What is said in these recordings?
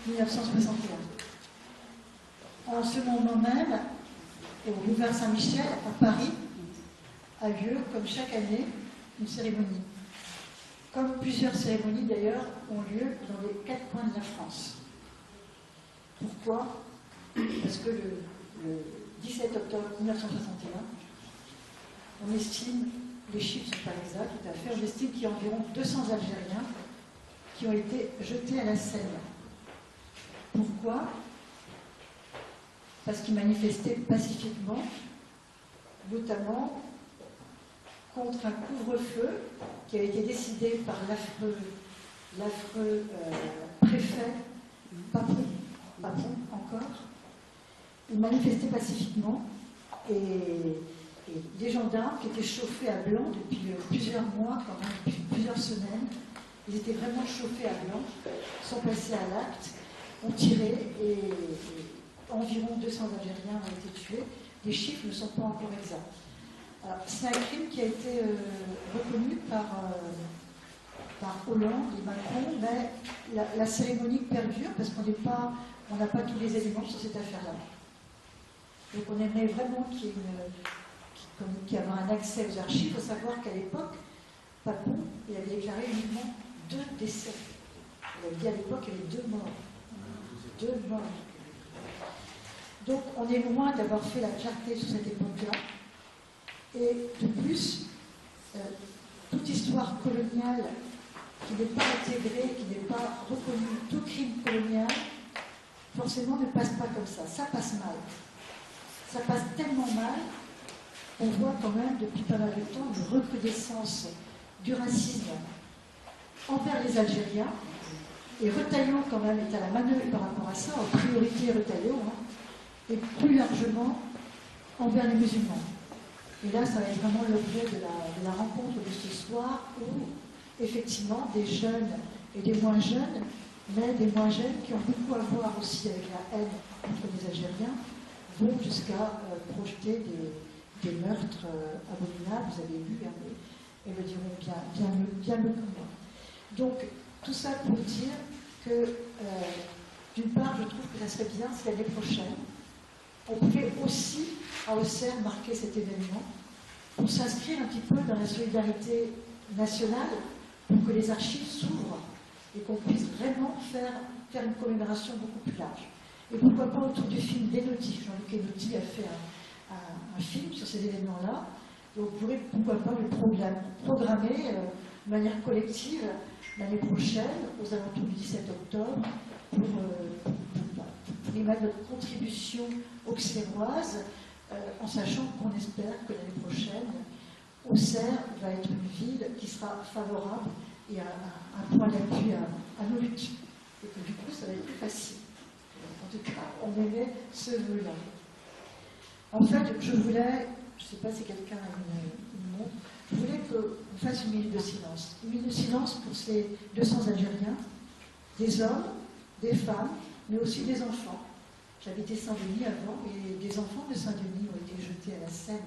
1961. En ce moment même, au boulevard Saint-Michel, à Paris, a lieu, comme chaque année, une cérémonie. Comme plusieurs cérémonies d'ailleurs ont lieu dans les 4 coins de la France. Pourquoi? Parce que le 17 octobre 1961, on estime, les chiffres ne sont pas exacts tout à fait, on estime qu'il y a environ 200 Algériens qui ont été jetés à la Seine. Pourquoi? Parce qu'ils manifestaient pacifiquement, notamment contre un couvre-feu qui a été décidé par l'affreux préfet Papon encore. Ils manifestaient pacifiquement et les gendarmes qui étaient chauffés à blanc depuis plusieurs mois, quand même, depuis plusieurs semaines, ils étaient vraiment chauffés à blanc, sont passés à l'acte, ont tiré et environ 200 Algériens ont été tués. Les chiffres ne sont pas encore exacts. C'est un crime qui a été reconnu par Hollande et Macron, mais la cérémonie perdure parce qu'on n'a pas tous les éléments sur cette affaire-là. Donc on aimerait vraiment qu'il y ait un accès aux archives. Il faut savoir qu'à l'époque, Papon il avait déclaré uniquement 2 décès. Il avait dit à l'époque qu'il y avait 2 morts. 2 morts. Donc on est loin d'avoir fait la clarté sur cette époque-là. Et de plus, toute histoire coloniale qui n'est pas intégrée, qui n'est pas reconnue, tout crime colonial, forcément ne passe pas comme ça. Ça passe mal. Ça passe tellement mal, on voit quand même depuis pas mal de temps une recrudescence du racisme envers les Algériens, et Retailleau quand même est à la manœuvre par rapport à ça, en priorité Retailleau, et plus largement envers les musulmans. Et là, ça va être vraiment l'objet de la rencontre de ce soir où, effectivement, des jeunes et des moins jeunes, mais des moins jeunes qui ont beaucoup à voir aussi avec la haine contre les Algériens, vont jusqu'à projeter des meurtres abominables, vous avez vu, et le diront bien mieux que moi. Donc, tout ça pour dire que, d'une part, je trouve que ça serait bien si l'année prochaine, on pouvait aussi, à Auxerre, marquer cet événement pour s'inscrire un petit peu dans la solidarité nationale, pour que les archives s'ouvrent et qu'on puisse vraiment faire une commémoration beaucoup plus large. Et pourquoi pas autour du film d'Enotti. Jean-Luc Enotti a fait un film sur ces événements-là, et on pourrait pourquoi pas le programmer de manière collective l'année prochaine, aux alentours du 17 octobre, pour y mettre notre contribution auxerroise, en sachant qu'on espère que l'année prochaine, Auxerre va être une ville qui sera favorable et un point d'appui à nos luttes. Et que du coup, ça va être plus facile. En tout cas, on aimait ce vœu-là. En fait, je voulais, je ne sais pas si quelqu'un a une montre, je voulais qu'on fasse une minute de silence. Une minute de silence pour ces 200 Algériens, des hommes, des femmes, mais aussi des enfants. J'habitais Saint-Denis avant, et des enfants de Saint-Denis ont été jetés à la Seine.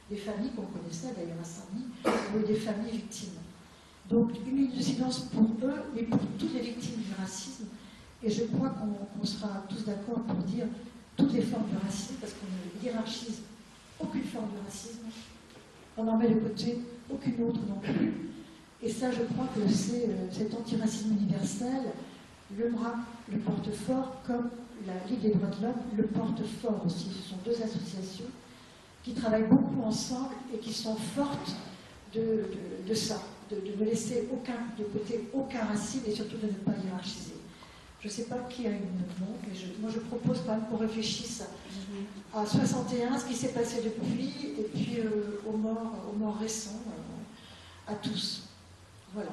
Des familles qu'on connaissait d'ailleurs à Saint-Denis, ou des familles victimes. Donc une minute de silence pour eux, mais pour toutes les victimes du racisme. Et je crois qu'on sera tous d'accord pour dire toutes les formes de racisme, parce qu'on ne hiérarchise aucune forme de racisme, on n'en met de côté aucune autre non plus. Et ça, je crois que c'est cet antiracisme universel, le MRAC le porte fort, comme la Ligue des droits de l'homme le porte fort aussi. Ce sont 2 associations qui travaillent beaucoup ensemble et qui sont fortes de ça, de ne laisser de côté aucun racisme et surtout de ne pas hiérarchiser. Je ne sais pas qui a une montre, mais moi je propose quand même qu'on réfléchisse à 61, ce qui s'est passé depuis, et puis aux morts récents, à tous. Voilà.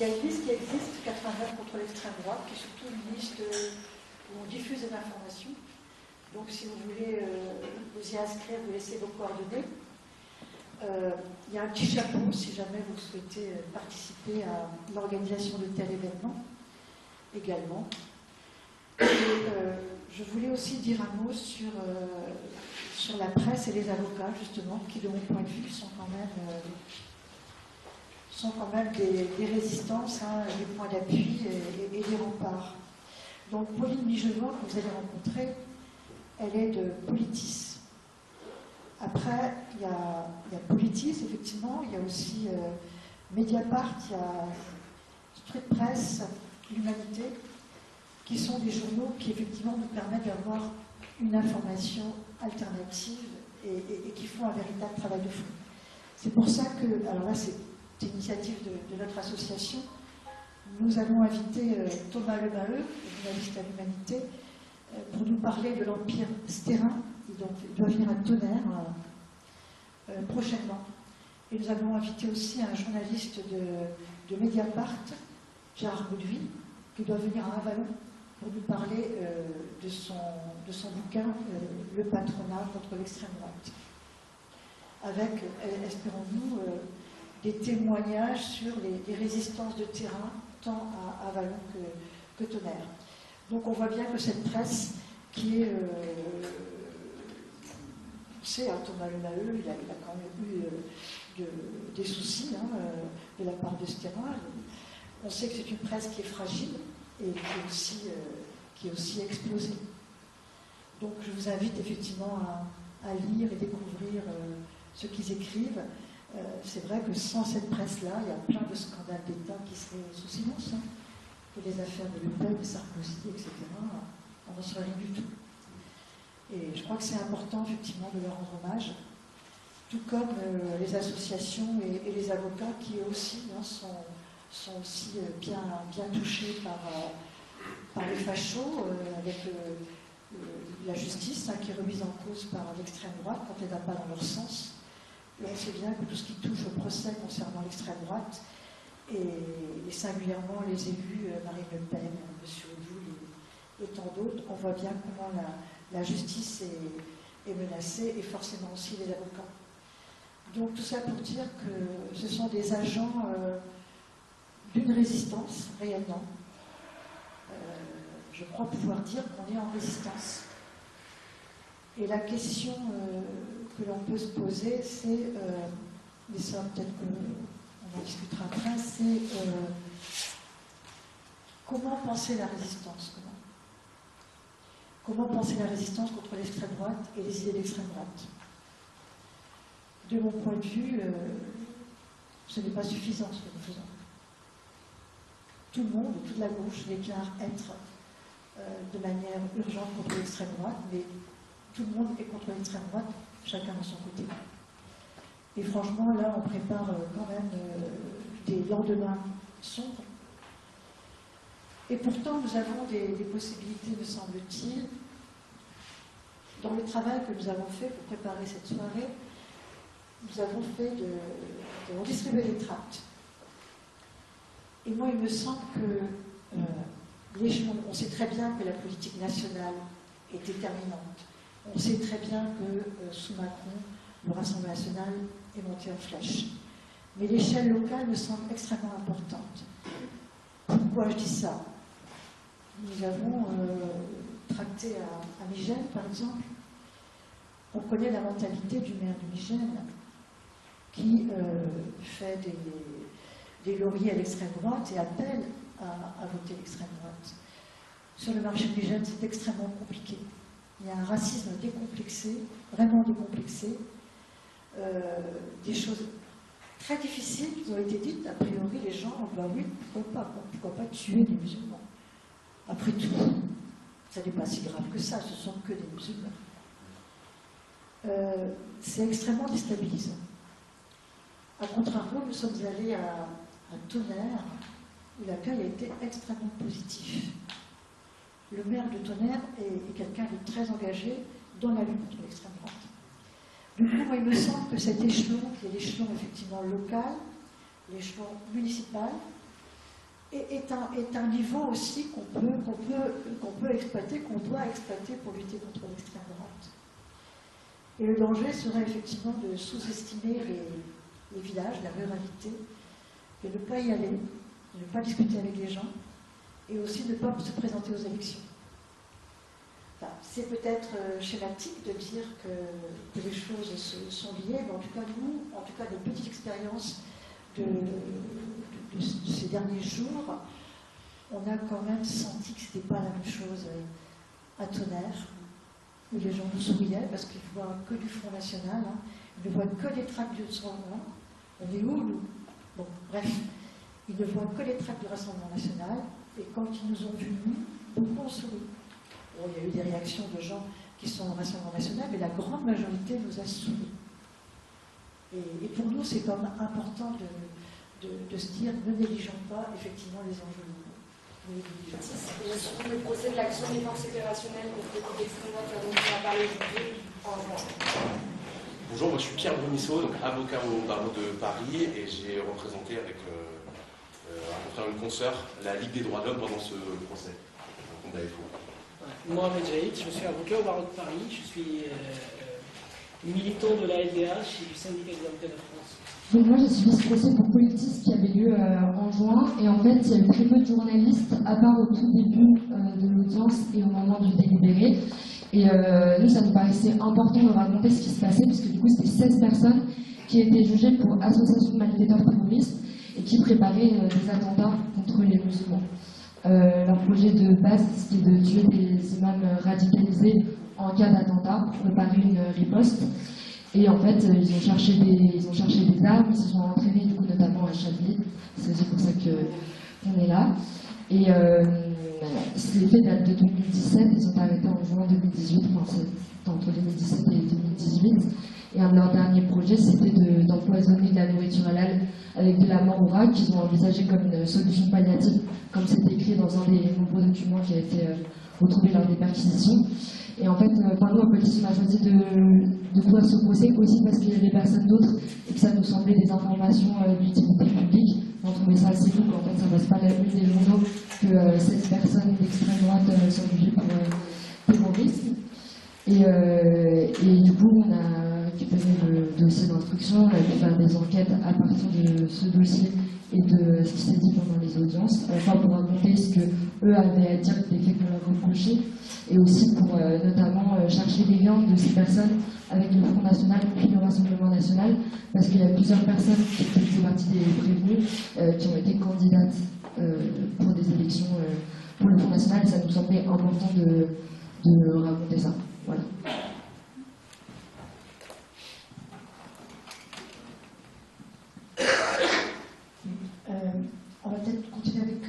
Il y a une liste qui existe, 89 contre l'extrême droite, qui est surtout une liste où on diffuse des informations. Donc si vous voulez vous y inscrire, vous laissez vos coordonnées. Il y a un petit chapeau si jamais vous souhaitez participer à l'organisation de tel événement également. Et, je voulais aussi dire un mot sur la presse et les avocats, justement, qui, de mon point de vue, sont quand même des résistances, hein, des points d'appui et des remparts. Donc, Pauline Migelot, que vous avez rencontrée, elle est de Politis. Après, il y a Politis, effectivement, il y a aussi Mediapart, il y a Street Press, l'Humanité, qui sont des journaux qui, effectivement, nous permettent d'avoir une information alternative et qui font un véritable travail de fond. C'est pour ça que, alors là, c'est une initiative de notre association, nous allons inviter Thomas Lemaheu, journaliste à l'Humanité, pour nous parler de l'Empire stérin. Il doit venir à Tonnerre prochainement. Et nous avons invité aussi un journaliste de Mediapart, Gérard Goudeville, qui doit venir à Avallon pour nous parler de son bouquin Le patronat contre l'extrême droite. Avec, espérons-nous, des témoignages sur les résistances de terrain, tant à Avallon que Tonnerre. Donc on voit bien que cette presse qui est... c'est Thomas Lemaheu, il a quand même eu des soucis de la part de Stérin. On sait que c'est une presse qui est fragile et qui est aussi explosée. Donc je vous invite effectivement à lire et découvrir ce qu'ils écrivent. C'est vrai que sans cette presse-là, il y a plein de scandales d'État qui seraient sous silence. Hein. Que les affaires de Le Pen, de Sarkozy, etc., on n'en serait rien du tout. Et je crois que c'est important, effectivement, de leur rendre hommage, tout comme les associations et les avocats qui, eux aussi, hein, sont aussi bien touchés par les fachos, avec la justice, hein, qui est remise en cause par l'extrême droite quand elle ne va pas dans leur sens. Et on sait bien que tout ce qui touche au procès concernant l'extrême droite, et singulièrement les élus, Marine Le Pen, M. Odoul et tant d'autres, on voit bien comment la justice est menacée, et forcément aussi les avocats. Donc tout ça pour dire que ce sont des agents d'une résistance, réellement. Je crois pouvoir dire qu'on est en résistance. Et la question que l'on peut se poser, c'est, mais ça peut-être qu'on en discutera après, c'est comment penser la résistance, comment penser la résistance contre l'extrême droite et les idées d'extrême droite. De mon point de vue, ce n'est pas suffisant ce que nous faisons. Tout le monde, toute la gauche déclare être de manière urgente contre l'extrême droite, mais tout le monde est contre l'extrême droite, chacun de son côté. Et franchement, là, on prépare quand même des lendemains sombres. Et pourtant, nous avons des possibilités, me semble-t-il. Dans le travail que nous avons fait pour préparer cette soirée, nous avons distribué des tracts. Et moi, il me semble que on sait très bien que la politique nationale est déterminante. On sait très bien que sous Macron, le Rassemblement national est monté en flèche. Mais l'échelle locale me semble extrêmement importante. Pourquoi je dis ça? Nous avons tracté à Migène, par exemple. On connaît la mentalité du maire de Migène, qui fait des lauriers à l'extrême droite et appelle à voter l'extrême droite. Sur le marché de Migène, c'est extrêmement compliqué. Il y a un racisme décomplexé, vraiment décomplexé. Des choses très difficiles qui ont été dites. A priori, les gens, bah oui, pourquoi pas tuer des musulmans? Après tout, ça n'est pas si grave que ça, ce sont que des musulmans. C'est extrêmement déstabilisant. A contrario, nous sommes allés à Tonnerre, où l'accueil a été extrêmement positif. Le maire de Tonnerre est quelqu'un de très engagé dans la lutte contre l'extrême droite. Du coup, moi, il me semble que cet échelon, qui est l'échelon effectivement local, l'échelon municipal, est un niveau aussi qu'on peut exploiter, qu'on doit exploiter pour lutter contre l'extrême droite. Et le danger serait effectivement de sous-estimer les villages, la ruralité, de ne pas y aller, de ne pas discuter avec les gens, et aussi de ne pas se présenter aux élections. Enfin, c'est peut-être schématique de dire que les choses sont liées, mais en tout cas, nous, en tout cas, des petites expériences de ces derniers jours, on a quand même senti que ce n'était pas la même chose à Tonnerre, où les gens nous souriaient parce qu'ils ne voient que du Front National, hein. Ils ne voient que les tracts du Rassemblement. On est où, nous? Bon, bref, ils ne voient que les tracts du Rassemblement National, et quand ils nous ont vus, beaucoup ont souri. Bon, il y a eu des réactions de gens qui sont au Rassemblement National, mais la grande majorité nous a souri. Et pour nous, c'est quand même important de se dire, ne négligeons pas effectivement les enjeux locaux. Le procès de l'action des forces opérationnelles contre le groupe d'extrême droite dont on a parlé aujourd'hui en juin. Bonjour, moi je suis Pierre Brunisseau, donc avocat au barreau de Paris, et j'ai représenté avec un confrère, une consoeur, la Ligue des droits de l'homme pendant ce procès. Mohamed Jaïd, je suis avocat au barreau de Paris, je suis militant de la LDH et du syndicat des avocats de France. Donc moi j'ai suivi ce procès pour Politis qui avait lieu en juin, et en fait il y a eu très peu de journalistes, à part au tout début de l'audience et au moment du délibéré. Et nous ça nous paraissait important de raconter ce qui se passait, puisque du coup c'était 16 personnes qui étaient jugées pour association de malfaiteurs terroristes et qui préparaient des attentats contre les musulmans. Leur projet de base c'était de tuer des imams radicalisés en cas d'attentat pour préparer une riposte. Et en fait, ils ont cherché des armes, ils se sont entraînés du coup notamment à Chablis. C'est aussi pour ça qu'on est là. Et les faits datent de 2017, ils ont arrêté en juin 2018, enfin c'était entre 2017 et 2018. Et un de leurs derniers projets, c'était d'empoisonner de la nourriture halal avec de la maroura qu'ils ont envisagé comme une solution palliative, comme c'était écrit dans un des nombreux documents qui a été retrouvé lors des perquisitions. Et en fait, par nous, à Politis, on a choisi de couvrir ce procès aussi parce qu'il y avait personne d'autre et que ça nous semblait des informations d'utilité publique. On trouvait ça assez fou qu'en fait, ça ne passe pas la une des journaux que 16 personnes d'extrême droite sont jugées pour terrorisme. Et du coup, on a récupéré le dossier d'instruction, on a pu faire des enquêtes à partir de ce dossier et de ce qui s'est dit pendant les audiences, à la fois pour raconter ce qu'eux avaient à dire des faits qu'on leur reprochait, et aussi pour notamment chercher les liens de ces personnes avec le Front National puis le Rassemblement National, parce qu'il y a plusieurs personnes qui faisaient partie des prévenus qui ont été candidates pour des élections pour le Front National, et ça nous semblait important de raconter ça. Voilà. On va peut-être continuer avec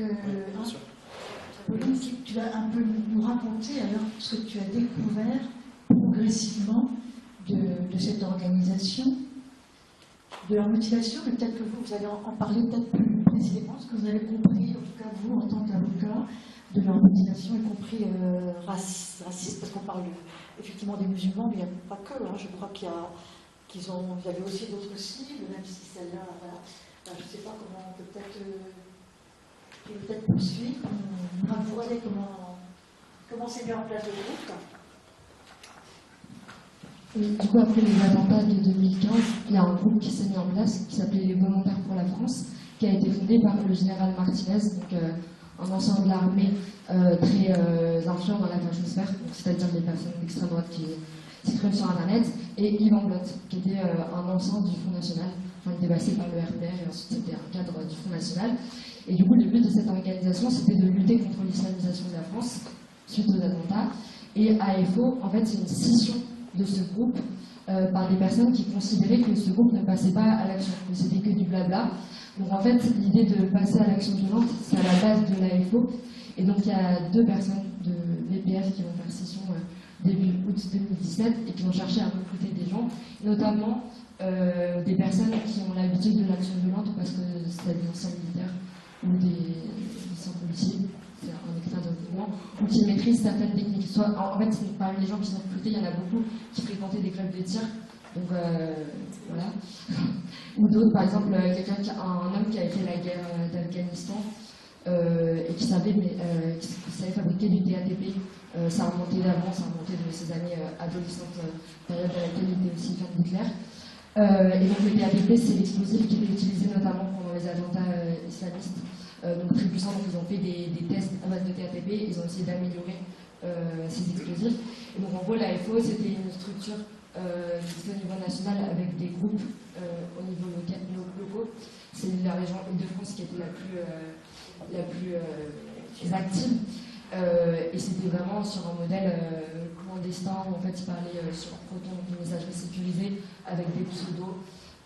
Pauline, si tu vas un peu nous raconter alors ce que tu as découvert progressivement de cette organisation, de leur motivation, mais peut-être que vous allez en parler peut-être plus précisément, ce que vous avez compris, en tout cas vous en tant qu'avocat, de leur motivation, y compris raciste, parce qu'on parle effectivement des musulmans, mais il n'y a pas que, hein, je crois qu'il y avait aussi d'autres cibles, même si celle-là, voilà. Enfin, je ne sais pas comment on peut peut-être poursuivre, nous raconter comment s'est mis en place le groupe. Et du coup, après les attentats de 2015, il y a un groupe qui s'est mis en place, qui s'appelait les Volontaires pour la France, qui a été fondé par le général Martinez, donc un ancien de l'armée très influent dans la fachosphère, c'est-à-dire des personnes d'extrême droite qui s'expriment sur Internet, et Yvan Blotte, qui était un ancien du Front National, enfin il était passé par le RPR, et ensuite c'était un cadre du Front National. Et du coup, le but de cette organisation, c'était de lutter contre l'islamisation de la France, suite aux attentats. Et AFO, en fait, c'est une scission de ce groupe par des personnes qui considéraient que ce groupe ne passait pas à l'action, que c'était que du blabla. Donc en fait, l'idée de passer à l'action violente, c'est à la base de l'AFO. Et donc il y a 2 personnes de l'EPF qui vont faire scission début août 2017 et qui vont chercher à recruter des gens, notamment des personnes qui ont l'habitude de l'action violente parce que c'est des anciens militaires ou des anciens policiers, c'est un extrait de mouvement, ou qui maîtrisent certaines techniques. Soit, en fait, parmi les gens qui sont recrutés, il y en a beaucoup qui fréquentaient des clubs de tir, donc voilà. Ou d'autres, par exemple, un homme qui a fait la guerre d'Afghanistan, et qui savait fabriquer du TATP. Ça remontait d'avant, ça remontait de ses années adolescentes, période à laquelle il était aussi fan d'Hitler. Et donc le TATP, c'est l'explosif qui était utilisé notamment pendant les attentats islamistes. Donc très puissant, donc ils ont fait des tests à base de TATP, ils ont essayé d'améliorer ces explosifs. Et donc en gros, la FO, c'était une structure au niveau national avec des groupes au niveau locaux. C'est la région Île-de-France qui était la plus active. Et c'était vraiment sur un modèle clandestin où en fait ils parlaient sur Proton, donc une messagerie sécurisée avec des pseudos.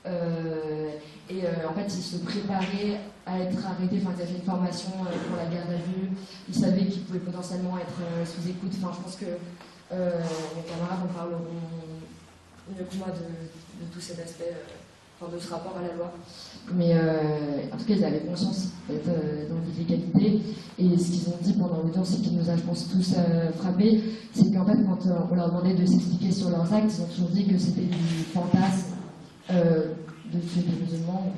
En fait ils se préparaient à être arrêtés, enfin ils avaient fait une formation pour la garde à vue, ils savaient qu'ils pouvaient potentiellement être sous écoute. Enfin je pense que mes camarades en parleront mieux que moi de tous ces aspects, de ce rapport à la loi. Mais en tout cas, ils avaient conscience dans l'illégalité. Et ce qu'ils ont dit pendant l'audience, et qui nous a, je pense, tous frappés, c'est qu'en fait, quand on leur demandait de s'expliquer sur leurs actes, ils ont toujours dit que c'était du fantasme de tuer des musulmans,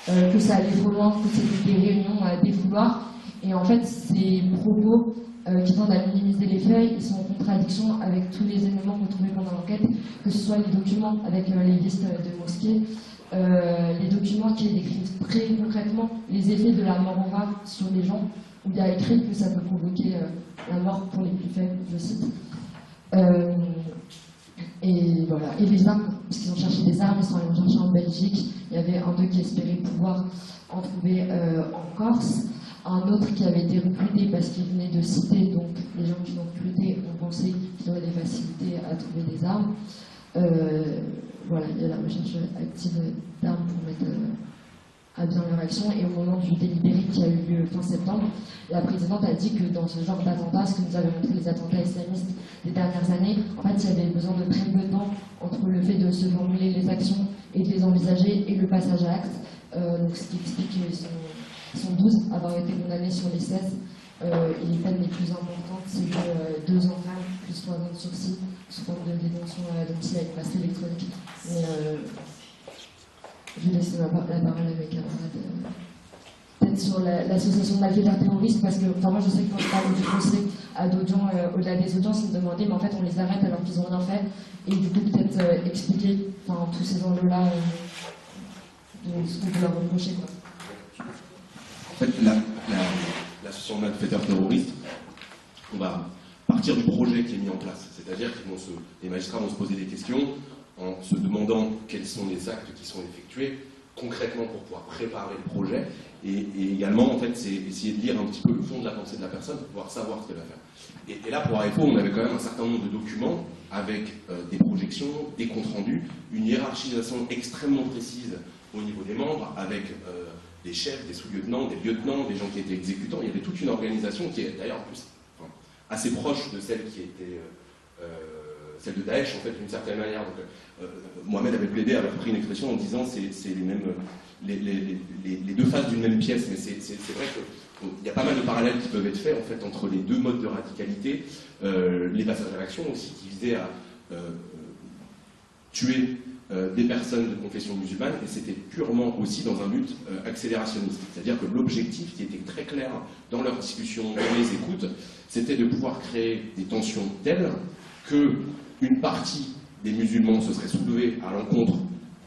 que ça allait trop loin, que c'était des réunions à défouloir. Et en fait, ces propos qui tendent à minimiser les faits, ils sont en contradiction avec tous les éléments retrouvés pendant l'enquête, que ce soit les documents avec les listes de mosquées, les documents qui décrivent très concrètement les effets de la mort en vague sur les gens, où il y a écrit que ça peut provoquer la mort pour les plus faibles, je cite. Et voilà. Et les armes, parce qu'ils ont cherché des armes, ils sont allés en chercher en Belgique. Il y avait un d'eux qui espérait pouvoir en trouver en Corse. Un autre qui avait été recruté parce qu'il venait de citer, donc les gens qui l'ont recruté ont pensé qu'il aurait des facilités à trouver des armes. Voilà, il y a la recherche active d'armes pour mettre à bien leur action. Et au moment du délibéré qui a eu lieu fin septembre, la présidente a dit que dans ce genre d'attentats, ce que nous avaient montré les attentats islamistes des dernières années, en fait, il y avait besoin de très peu de temps entre le fait de se formuler les actions et de les envisager et le passage à l'acte. Donc, ce qui explique qu'ils sont 12 à avoir été condamnés sur les 16. Et les peines les plus importantes, c'est 2 ans ferme, plus 3 ans de sursis, sous forme de détention domicile avec passe électronique. Mais je vais laisser la parole à mes camarades. Peut-être sur l'association de malfaiteurs terroristes, parce que moi je sais que quand je parle du procès à d'autres gens, au-delà des audiences, ils me demandaient, mais en fait on les arrête alors qu'ils n'ont rien fait. Et du coup, peut-être expliquer tous ces enjeux-là, de ce qu'on peut leur reprocher, quoi. En fait, l'association de malfaiteurs terroristes, on va partir du projet qui est mis en place. C'est-à-dire que les magistrats vont se poser des questions en se demandant quels sont les actes qui sont effectués concrètement pour pouvoir préparer le projet. Et également, en fait, c'est essayer de lire un petit peu le fond de la pensée de la personne pour pouvoir savoir ce qu'elle va faire. Et là, pour AFO, on avait quand même un certain nombre de documents avec des projections, des comptes rendus, une hiérarchisation extrêmement précise au niveau des membres, avec des chefs, des sous-lieutenants, des lieutenants, des gens qui étaient exécutants. Il y avait toute une organisation qui est d'ailleurs en plus assez proche de celle qui était celle de Daesh, en fait, d'une certaine manière. Donc, Mohamed avait plaidé, avait repris une expression en disant c'est les mêmes, les deux faces d'une même pièce. Mais c'est vrai qu'il y a pas mal de parallèles qui peuvent être faits en fait entre les deux modes de radicalité, les passages à l'action aussi qui visaient à tuer des personnes de confession musulmane, et c'était purement aussi dans un but accélérationniste. C'est-à-dire que l'objectif qui était très clair dans leurs discussions, dans les écoutes, c'était de pouvoir créer des tensions telles qu'une partie des musulmans se serait soulevée à l'encontre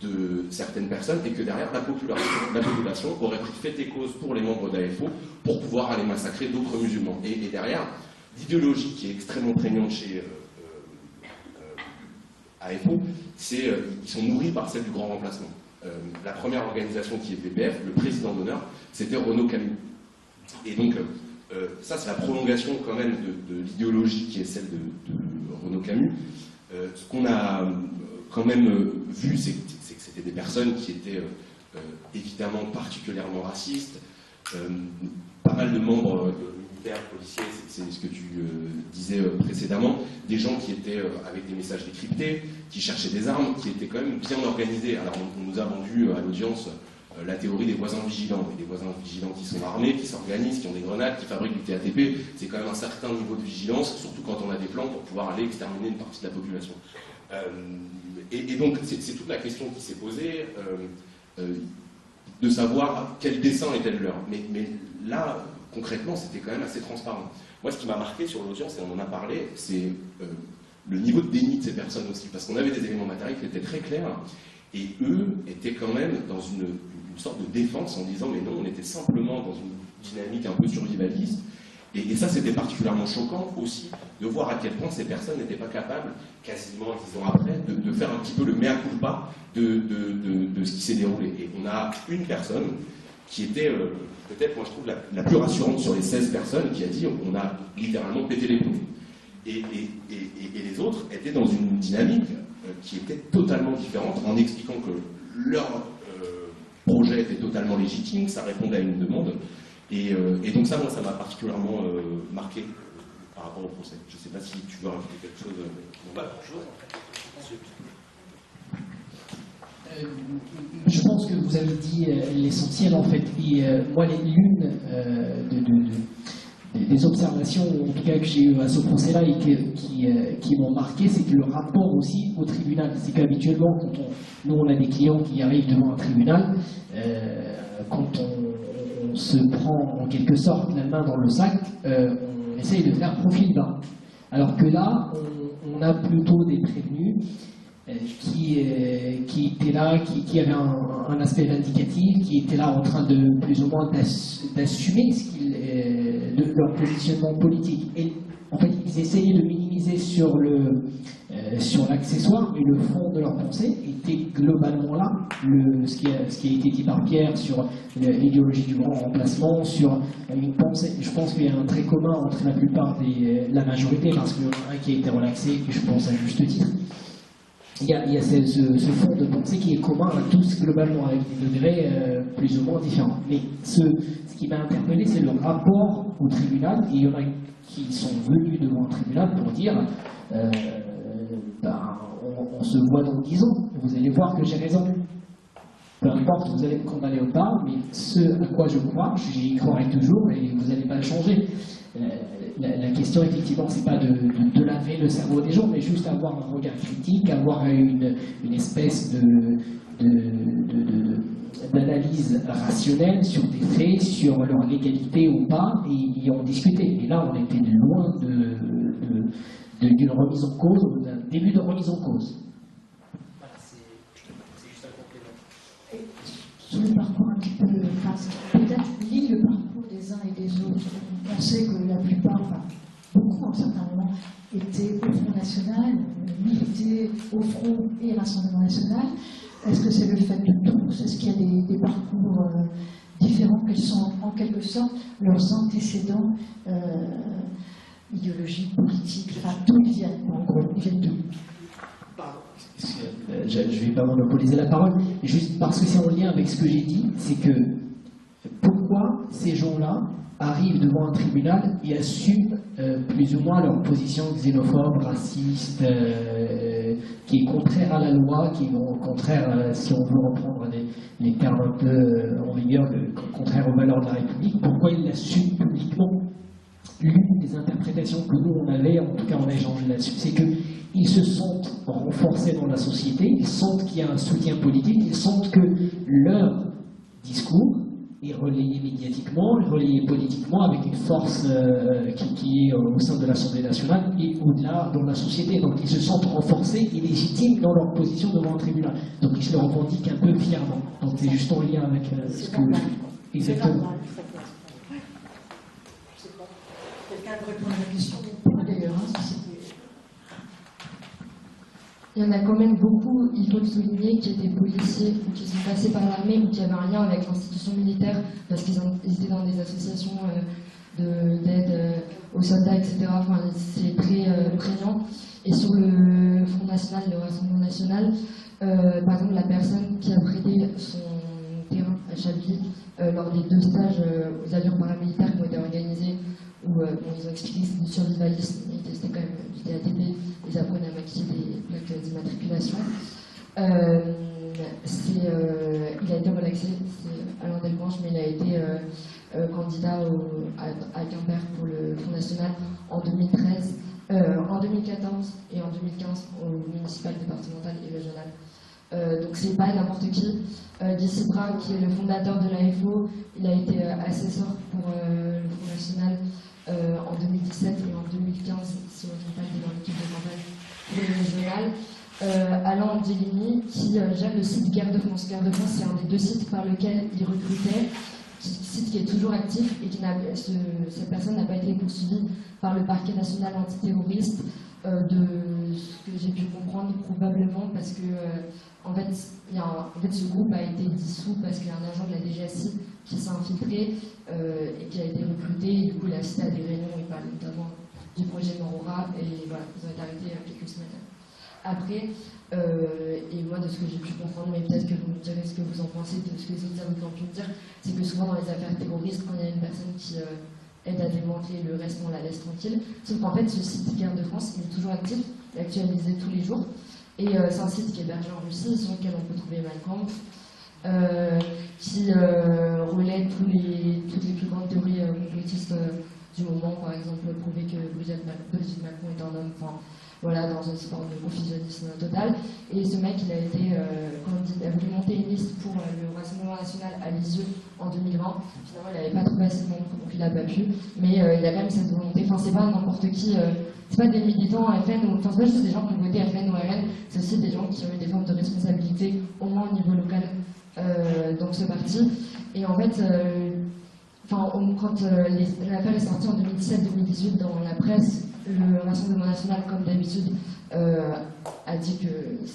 de certaines personnes et que derrière la population aurait fait cause pour les membres d'AFO pour pouvoir aller massacrer d'autres musulmans. Et derrière, l'idéologie qui est extrêmement prégnante chez AFO, c'est ils sont nourris par celle du grand remplacement. La première organisation qui est PPF, le président d'honneur, c'était Renaud Camus. Et donc, ça c'est la prolongation quand même de l'idéologie qui est celle de Renaud Camus. Ce qu'on a quand même vu, c'est que c'était des personnes qui étaient évidemment particulièrement racistes, pas mal de membres militaires, policiers, c'est ce que tu disais précédemment, des gens qui étaient avec des messages décryptés, qui cherchaient des armes, qui étaient quand même bien organisés. Alors on nous a vendu à l'audience la théorie des voisins vigilants, et des voisins vigilants qui sont armés, qui s'organisent, qui ont des grenades, qui fabriquent du TATP, c'est quand même un certain niveau de vigilance, surtout quand on a des plans pour pouvoir aller exterminer une partie de la population. Et donc c'est toute la question qui s'est posée. de savoir quel dessin était le leur. Mais là, concrètement, c'était quand même assez transparent. Moi, ce qui m'a marqué sur l'audience, et on en a parlé, c'est le niveau de déni de ces personnes aussi. Parce qu'on avait des éléments matériels qui étaient très clairs, et eux étaient quand même dans une sorte de défense en disant mais non, on était simplement dans une dynamique un peu survivaliste. Et ça, c'était particulièrement choquant aussi de voir à quel point ces personnes n'étaient pas capables, quasiment 10 ans après, de faire un petit peu le mea culpa de ce qui s'est déroulé. Et on a une personne qui était peut-être, moi je trouve, la plus rassurante sur les 16 personnes, qui a dit on a littéralement pété les plombs. Et les autres étaient dans une dynamique qui était totalement différente, en expliquant que leur projet était totalement légitime, que ça répondait à une demande. Et donc ça, moi, ça m'a particulièrement marqué par rapport au procès. Je ne sais pas si tu veux rajouter quelque chose. Pas grand-chose, en fait. Je pense que vous avez dit l'essentiel, en fait. Et moi, l'une des observations, en tout cas, que j'ai eues à ce procès-là et qui m'ont marqué, c'est que le rapport aussi au tribunal. C'est qu'habituellement, quand nous, on a des clients qui arrivent devant un tribunal, quand on se prend en quelque sorte la main dans le sac, on essaye de faire profil bas. Alors que là, on a plutôt des prévenus qui étaient là, qui avaient un aspect vindicatif, qui étaient là en train de plus ou moins d'assumer leur positionnement politique. Et en fait, ils essayaient de minimiser sur l'accessoire, mais le fond de leur pensée était globalement là. Ce qui a été dit par Pierre sur l'idéologie du grand remplacement, sur une pensée. Je pense qu'il y a un trait commun entre la plupart la majorité, parce qu'il y en a un qui a été relaxé, et je pense à juste titre. Il y a ce fond de pensée qui est commun à tous globalement, avec des degrés plus ou moins différents. Mais ce qui m'a interpellé, c'est le rapport au tribunal. Et il y en a qui sont venus devant un tribunal pour dire on se voit dans 10 ans, vous allez voir que j'ai raison. Peu importe, vous allez me condamner ou pas, mais ce à quoi je crois, j'y croirai toujours et vous n'allez pas le changer. La question, effectivement, c'est pas de laver le cerveau des gens, mais juste avoir un regard critique, avoir une espèce d'analyse rationnelle sur des faits, sur leur légalité ou pas, et y en discuter. Et là, on était loin d'une remise en cause, ou d'un début de remise en cause. Voilà, c'est juste un complément. Et sur le parcours un petit peu, peut-être lier le parcours des uns et des autres. On sait que la plupart, beaucoup en certains moments, étaient au Front National, militaient au Front et Rassemblement National. Est-ce que c'est le fait de tous? Est-ce qu'il y a des parcours différents? Quels sont en quelque sorte leurs antécédents idéologiques, politiques? Enfin, d'où ils viennent, en gros, ils viennent d'où? Je ne vais pas monopoliser la parole, mais juste parce que c'est en lien avec ce que j'ai dit, c'est que pourquoi ces gens-là arrivent devant un tribunal et assument plus ou moins leur position xénophobe, raciste, qui est contraire à la loi, qui est contraire, si on veut reprendre les termes un peu en vigueur, contraire aux valeurs de la République. Pourquoi ils l'assument publiquement? L'une des interprétations que nous on avait, en tout cas on a échangé là-dessus, c'est qu'ils se sentent renforcés dans la société, ils sentent qu'il y a un soutien politique, ils sentent que leur discours est relayé médiatiquement, relayé politiquement, avec une force qui est au sein de l'Assemblée nationale et au-delà dans la société. Donc ils se sentent renforcés et légitimes dans leur position devant un tribunal. Donc ils se le revendiquent un peu fièrement. Donc c'est juste en lien avec ce que... Exactement. Quelqu'un veut répondre à la question, pas d'ailleurs. Il y en a quand même beaucoup, il faut le souligner, qui étaient policiers ou qui sont passés par l'armée ou qui avaient un lien avec l'institution militaire parce qu'ils étaient dans des associations d'aide aux soldats, etc. Enfin, c'est très prégnant. Et sur le Front National, le Rassemblement National, par exemple, la personne qui a prêté son terrain à Chablis lors des 2 stages aux allures paramilitaires qui ont été organisés, où ils ont expliqué que c'était du survivalisme, ils testaient quand même du DATP, ils apprenaient à maquiller des plaques d'immatriculation. Il a été relaxé, c'est Alain Delmanche, mais il a été candidat à Quimper pour le Front National en 2013, en 2014 et en 2015 au municipal, départemental et régional. Donc c'est pas n'importe qui. Jesse Brown, qui est le fondateur de l'AFO, il a été assesseur pour le Front National en 2017 et en 2015, si on ne trompe pas, il est dans l'équipe de campagne pour les régionales. Alain Angelini, qui gère le site Guerre de France. Guerre de France, c'est un des 2 sites par lesquels il recrutait, site qui est toujours actif et qui cette personne n'a pas été poursuivie par le parquet national antiterroriste, de ce que j'ai pu comprendre probablement parce que en fait, ce groupe a été dissous parce qu'il y a un agent de la DGSI qui s'est infiltré et qui a été recruté, et du coup il a assisté à des réunions, il parle notamment du projet Morora, et voilà, ils ont été arrêtés il y a quelques semaines. Après, et moi de ce que j'ai pu comprendre, mais peut-être que vous me direz ce que vous en pensez, de ce que les autres avocats ont pu me dire, c'est que souvent dans les affaires terroristes, quand il y a une personne qui aide à démanteler, le reste on la laisse tranquille. Sauf qu'en fait ce site Guerre de France, il est toujours actif, il est actualisé tous les jours. Et c'est un site qui est hébergé en Russie, sur lequel on peut trouver Mein Kampf, qui relaie toutes les plus grandes théories complotistes du moment, par exemple prouver que Brigitte Macron est un homme, enfin voilà, dans une forme de confusionnisme total. Et ce mec, il a été, il a voulu monter une liste pour le Rassemblement National à Lisieux en 2020. Finalement, il n'avait pas trouvé assez de membres, donc il n'a pas pu. Mais il a quand même cette volonté, enfin c'est pas n'importe qui. C'est pas des militants FN, enfin c'est pas juste des gens qui ont voté FN ou RN, c'est aussi des gens qui ont eu des formes de responsabilité, au moins au niveau local, dans ce parti. Et en fait, quand l'affaire est sortie en 2017-2018 dans la presse, le Rassemblement National, comme d'habitude, a dit que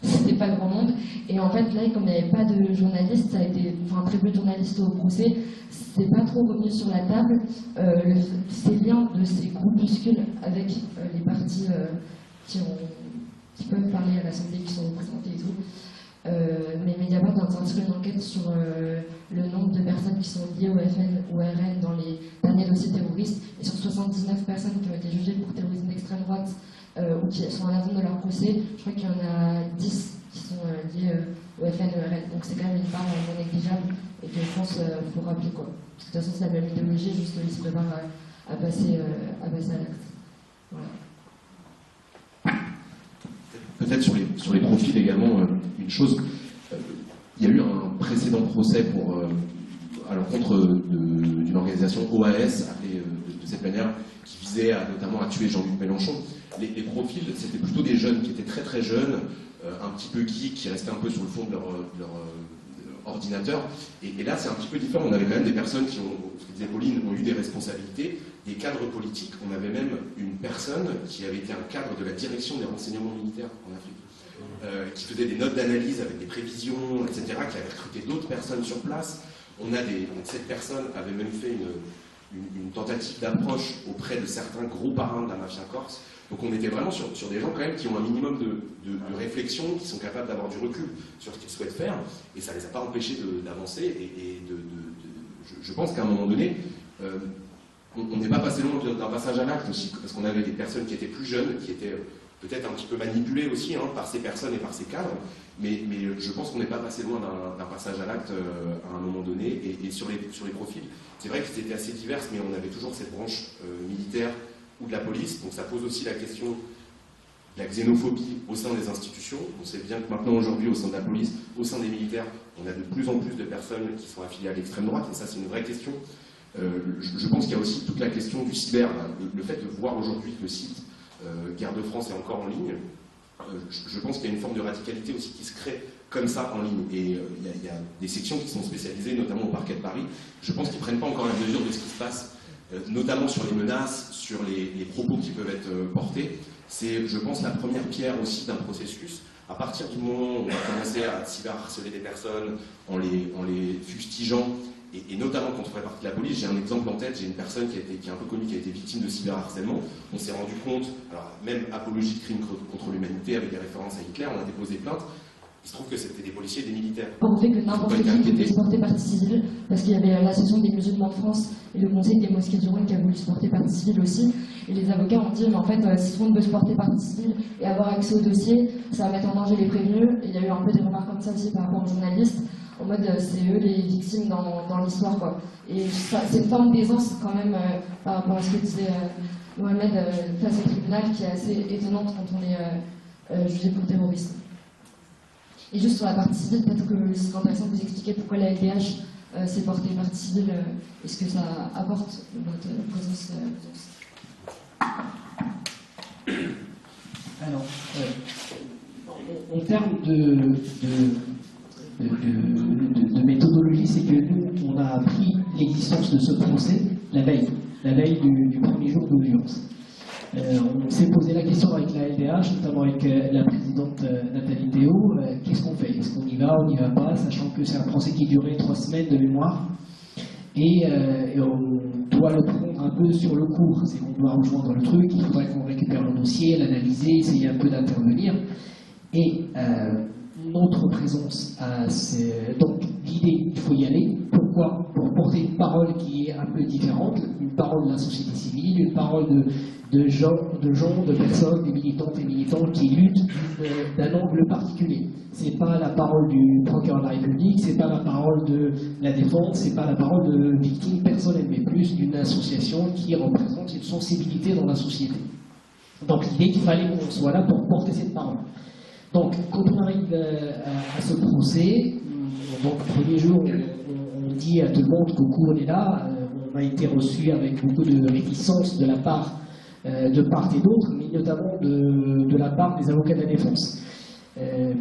c'était pas grand monde. Et en fait, là, comme il n'y avait pas de journalistes, ça a été, très peu de journalistes au procès, c'est pas trop revenu sur la table. Ces liens de ces groupuscules avec les partis qui peuvent parler à l'Assemblée, qui sont représentés et tout. Mais Mediapart a sorti une enquête sur le nombre de personnes qui sont liées au FN ou RN dans les derniers dossiers terroristes. Et sur 79 personnes qui ont été jugées pour terrorisme d'extrême droite ou qui sont en attente de leur procès, je crois qu'il y en a 10 qui sont liés au FN ou RN. Donc c'est quand même une part non négligeable et que je pense qu'il faut rappeler quoi. Parce que de toute façon c'est la même idéologie, juste ils se préparent à passer à l'acte. Voilà. Peut-être sur les profils également, une chose, il y a eu un précédent procès à l'encontre d'une organisation OAS, appelée de cette manière, qui visait notamment à tuer Jean-Luc Mélenchon. Les profils, c'était plutôt des jeunes qui étaient très très jeunes, un petit peu qui restaient un peu sur le fond de leur ordinateur. Et là, c'est un petit peu différent. On avait quand même des personnes qui ont, ce que disait Pauline, ont eu des responsabilités, des cadres politiques. On avait même une personne qui avait été un cadre de la direction des renseignements militaires en Afrique, qui faisait des notes d'analyse avec des prévisions, etc., qui avait recruté d'autres personnes sur place. Cette personne avait même fait une tentative d'approche auprès de certains gros parrains de la mafia corse. Donc on était vraiment sur des gens quand même qui ont un minimum de réflexion, qui sont capables d'avoir du recul sur ce qu'ils souhaitent faire, et ça ne les a pas empêchés d'avancer. Je pense qu'à un moment donné, on n'est pas passé loin d'un passage à l'acte aussi, parce qu'on avait des personnes qui étaient plus jeunes, qui étaient peut-être un petit peu manipulées aussi par ces personnes et par ces cadres, mais je pense qu'on n'est pas passé loin d'un passage à l'acte à un moment donné. Et sur les profils, c'est vrai que c'était assez divers, mais on avait toujours cette branche militaire ou de la police, donc ça pose aussi la question de la xénophobie au sein des institutions. On sait bien que maintenant, aujourd'hui, au sein de la police, au sein des militaires, on a de plus en plus de personnes qui sont affiliées à l'extrême droite, et ça c'est une vraie question. Je pense qu'il y a aussi toute la question du cyber, le fait de voir aujourd'hui que le site Guerre de France est encore en ligne. Je pense qu'il y a une forme de radicalité aussi qui se crée comme ça en ligne, et il y a des sections qui sont spécialisées, notamment au parquet de Paris. Je pense qu'ils ne prennent pas encore la mesure de ce qui se passe, notamment sur les menaces, sur les propos qui peuvent être portés. C'est, je pense, la première pierre aussi d'un processus. À partir du moment où on va commencer à cyberharceler des personnes en les fustigeant, et notamment quand on fait partie de la police, j'ai un exemple en tête, j'ai une personne qui est un peu connue, qui a été victime de cyberharcèlement. On s'est rendu compte, alors même apologie de crimes contre l'humanité avec des références à Hitler, on a déposé plainte. Il se trouve que c'était des policiers et des militaires. On fait que n'importe qui pouvait se porter partie civile, parce qu'il y avait l'association des musulmans de France et le conseil des mosquées du Rhône qui a voulu se porter partie civile aussi. Et les avocats ont dit, mais en fait, si tout le monde veut se porter partie civile et avoir accès au dossier, ça va mettre en danger les prévenus. Et il y a eu un peu des remarques comme ça aussi par rapport aux journalistes, en mode c'est eux les victimes dans l'histoire, quoi. Et c'est une forme d'aisance quand même par rapport à ce que disait Mohamed face au tribunal, qui est assez étonnante quand on est jugé pour terrorisme. Et juste sur la partie civile, peut-être que ce serait intéressant de vous expliquer pourquoi la LDH s'est portée partie civile et ce que ça apporte votre présence. Alors, en termes de méthodologie, c'est que nous, on a appris l'existence de ce procès la veille du premier jour d'audience. On s'est posé la question avec la LDH, notamment avec la présidente Nathalie Théo, qu'est-ce qu'on fait? Est-ce qu'on y va, on n'y va pas, sachant que c'est un procès qui durait 3 semaines de mémoire, et on doit le prendre un peu sur le cours, c'est qu'on doit rejoindre le truc, il faudrait qu'on récupère le dossier, l'analyser, essayer un peu d'intervenir, et notre présence, donc l'idée, il faut y aller. Pourquoi? Pour porter une parole qui est un peu différente, une parole de la société civile, une parole de gens, de personnes, des militantes et militants qui luttent d'un angle particulier. C'est pas la parole du procureur de la République, c'est pas la parole de la défense, c'est pas la parole de victimes personnelles, mais plus d'une association qui représente une sensibilité dans la société. Donc l'idée qu'il fallait qu'on soit là pour porter cette parole. Donc, quand on arrive à ce procès, donc le premier jour, on dit à tout le monde qu'au on est là, on a été reçu avec beaucoup de réticence de la part de part et d'autre, mais notamment de la part des avocats de la défense.